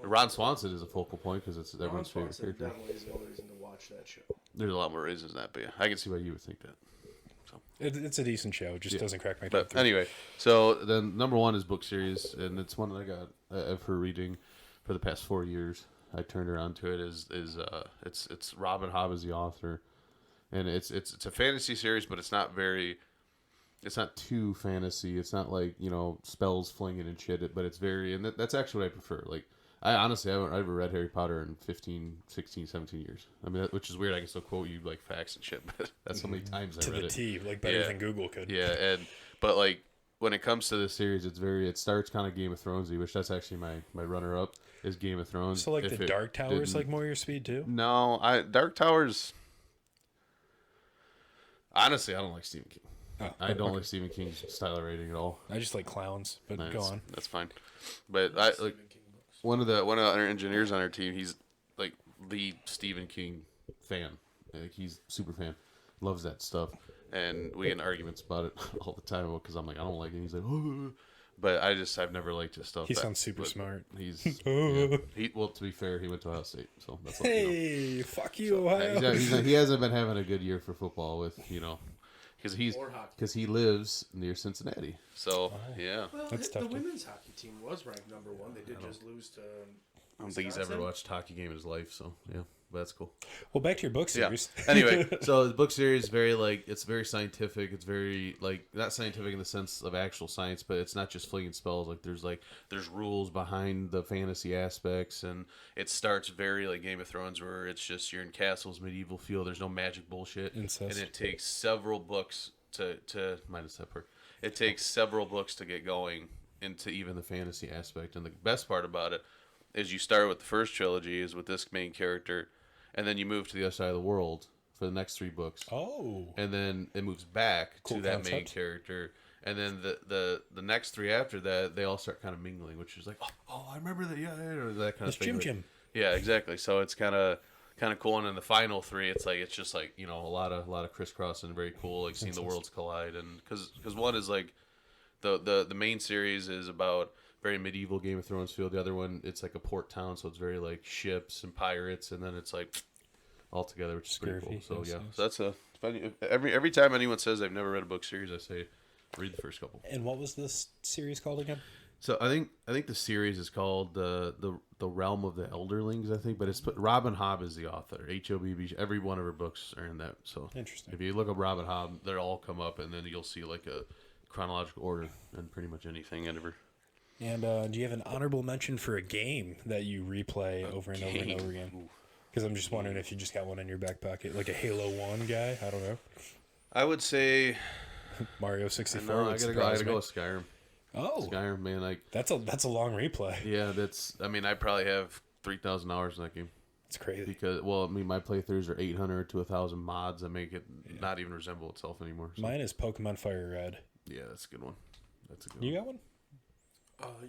A: Ron Swanson is a focal point because it's everyone's favorite character.
C: Definitely is the only reason to watch that show.
A: There's a lot more reasons than that, but yeah, I can see why you would think that. So
B: it's a decent show. It just doesn't crack my
A: top. But anyway, so then number one is book series, and it's one that I got for reading for the past 4 years. I turned around to it it's Robin Hobb is the author, and it's a fantasy series, but it's not too fantasy. It's not like spells flinging and shit. But it's very, and that's actually what I prefer. Like I honestly haven't ever read Harry Potter in 15, 16, 17 years. I mean, which is weird. I can still quote you like facts and shit, but that's how many times I read it.
B: To the T, like better than Google could.
A: Yeah, but like when it comes to this series, it starts kind of Game of Thronesy, which that's actually my runner up. Is Game of Thrones.
B: So like the Dark Tower is like more your speed too?
A: No, Dark Towers. Honestly, I don't like Stephen King. I don't like Stephen King's style of writing at all.
B: I just like clowns, but go on.
A: That's fine. But I like one of the our engineers on our team. He's like the Stephen King fan. Like he's super fan, loves that stuff, and we get in arguments about it all the time because I'm like I don't like it. And he's like, oh. But I've never liked his stuff.
B: He sounds super smart.
A: He's well, to be fair, he went to Ohio State, so that's
B: like, fuck you, Ohio.
A: He hasn't been having a good year for football with because he lives near Cincinnati. So yeah,
C: well,
B: that's
C: the women's hockey team was ranked number 1. They did just lose to.
A: I don't think he's ever watched a hockey game in his life. So yeah. But that's cool.
B: Well, back to your book series.
A: Yeah. Anyway, so the book series is very it's very scientific. It's very not scientific in the sense of actual science, but it's not just flinging spells. There's rules behind the fantasy aspects, and it starts very like Game of Thrones, where it's just you're in castles, medieval feel. There's no magic bullshit,
B: incest.
A: And it takes several books to minus that part. It takes several books to get going into even the fantasy aspect, and the best part about it is you start with the first trilogy is with this main character. And then you move to the other side of the world for the next 3 books.
B: Oh.
A: And then it moves back to that main character. And then the next 3 after that, they all start kind of mingling, which is like, oh, I remember that, yeah, or that kind of thing.
B: It's Jim.
A: Yeah, exactly. So it's kind of cool. And then the final 3, it's just like a lot of crisscrossing, very cool, like seeing the worlds collide. And because one is like the main series is about very medieval Game of Thrones feel. The other one, it's like a port town, so it's very like ships and pirates, and then it's like all together, which is pretty cool. So yeah, so that's funny. Every time anyone says they've never read a book series, I say read the first couple.
B: And what was this series called again?
A: So I think the series is called the Realm of the Elderlings. I think, but it's Robin Hobb is the author. HOBB. Every one of her books are in that. So
B: interesting.
A: If you look up Robin Hobb, they'll all come up, and then you'll see like a chronological order and pretty much anything ever.
B: And do you have an honorable mention for a game that you replay over and over and over again? Because I'm just wondering if you just got one in your back pocket, like a Halo 1 guy. I don't know.
A: I would say
B: Mario 64.
A: I gotta go with Skyrim.
B: Oh,
A: Skyrim, man!
B: That's a long replay.
A: Yeah, I probably have 3,000 hours in that game.
B: It's crazy.
A: Because my playthroughs are 800 to 1,000 mods that make it not even resemble itself anymore. So.
B: Mine is Pokemon Fire Red.
A: Yeah, that's a good one.
B: You got one?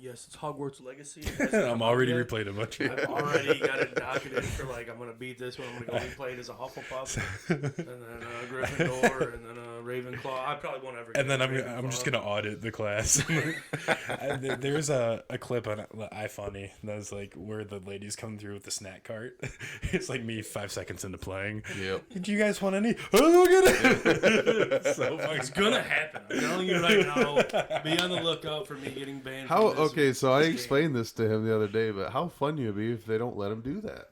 C: Yes, it's Hogwarts Legacy.
B: I'm already replayed a bunch.
C: I've already got it docketed for I'm gonna beat this one. I'm gonna go replay it as a Hufflepuff, and then Gryffindor, and then Ravenclaw. I probably won't ever.
B: And then I'm just gonna audit the class. There's a clip on iFunny that's like where the ladies come through with the snack cart. It's like me 5 seconds into playing.
A: Yep.
B: Do you guys want any? Oh, look at it! So
C: it's gonna happen. I'm telling you right now. Be on the lookout for me getting banned.
A: Okay, so I explained this to him the other day, but how funny it'd be if they don't let him do that.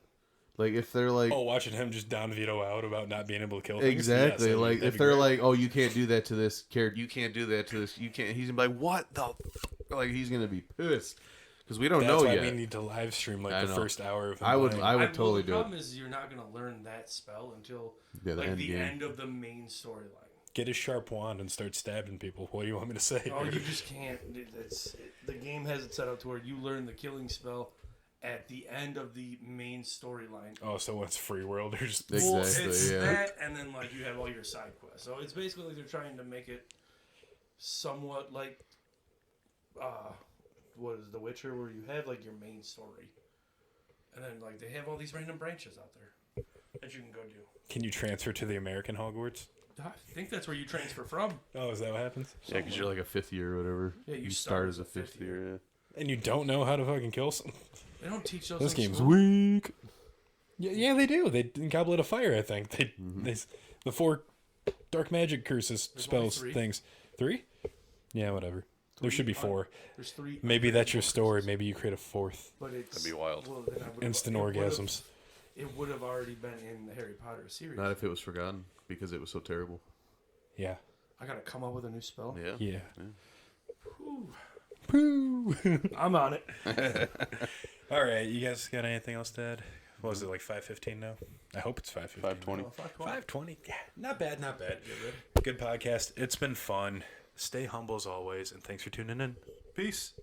A: Like if they're like,
B: watching him just down veto out about not being able to kill things.
A: Exactly.
B: Yes,
A: like if they're like, oh, you can't do that to this character, you can't do that to this, you can't. He's gonna be like, what the? Like he's gonna be pissed because we don't know
B: yet. That's why
A: yet.
B: we need to live stream the first hour of.
A: I would totally do it.
C: The problem is you're not gonna learn that spell until the end of the main storyline.
B: Get a sharp wand and start stabbing people. What do you want me to say?
C: Oh, you just can't. The game has it set up to where you learn the killing spell at the end of the main storyline.
B: Oh, so when it's free world, or just
C: it's that, and then you have all your side quests. So it's basically they're trying to make it somewhat like what is The Witcher, where you have your main story, and then they have all these random branches out there that you can go do.
B: Can you transfer to the American Hogwarts?
C: I think that's where you transfer from.
B: Oh, is that what happens?
A: Yeah, because you're like a fifth year or whatever.
C: Yeah, you
A: start as a fifth year. Yeah.
B: And you don't know how to fucking kill someone.
C: They don't teach those.
B: This
C: things
B: game's
C: school.
B: weak. Yeah, they do. They in Goblet of Fire, I think. The 4 dark magic curses, spells, things. 3? Yeah, whatever. There should be 4.
C: There's 3.
B: Maybe that's your story. Maybe you create a 4th.
C: But
A: That'd be wild.
C: Well,
B: Instant orgasms.
C: It would have already been in the Harry Potter series.
A: Not if it was forgotten because it was so terrible.
B: Yeah.
C: I gotta come up with a new spell.
B: Yeah.
C: Poo. I'm on it.
B: All right, you guys got anything else to add? What was it, 5:15 now? I hope it's 5:15.
A: 5:20.
B: 5:20. Yeah, not bad. Good podcast. It's been fun. Stay humble as always, and thanks for tuning in. Peace.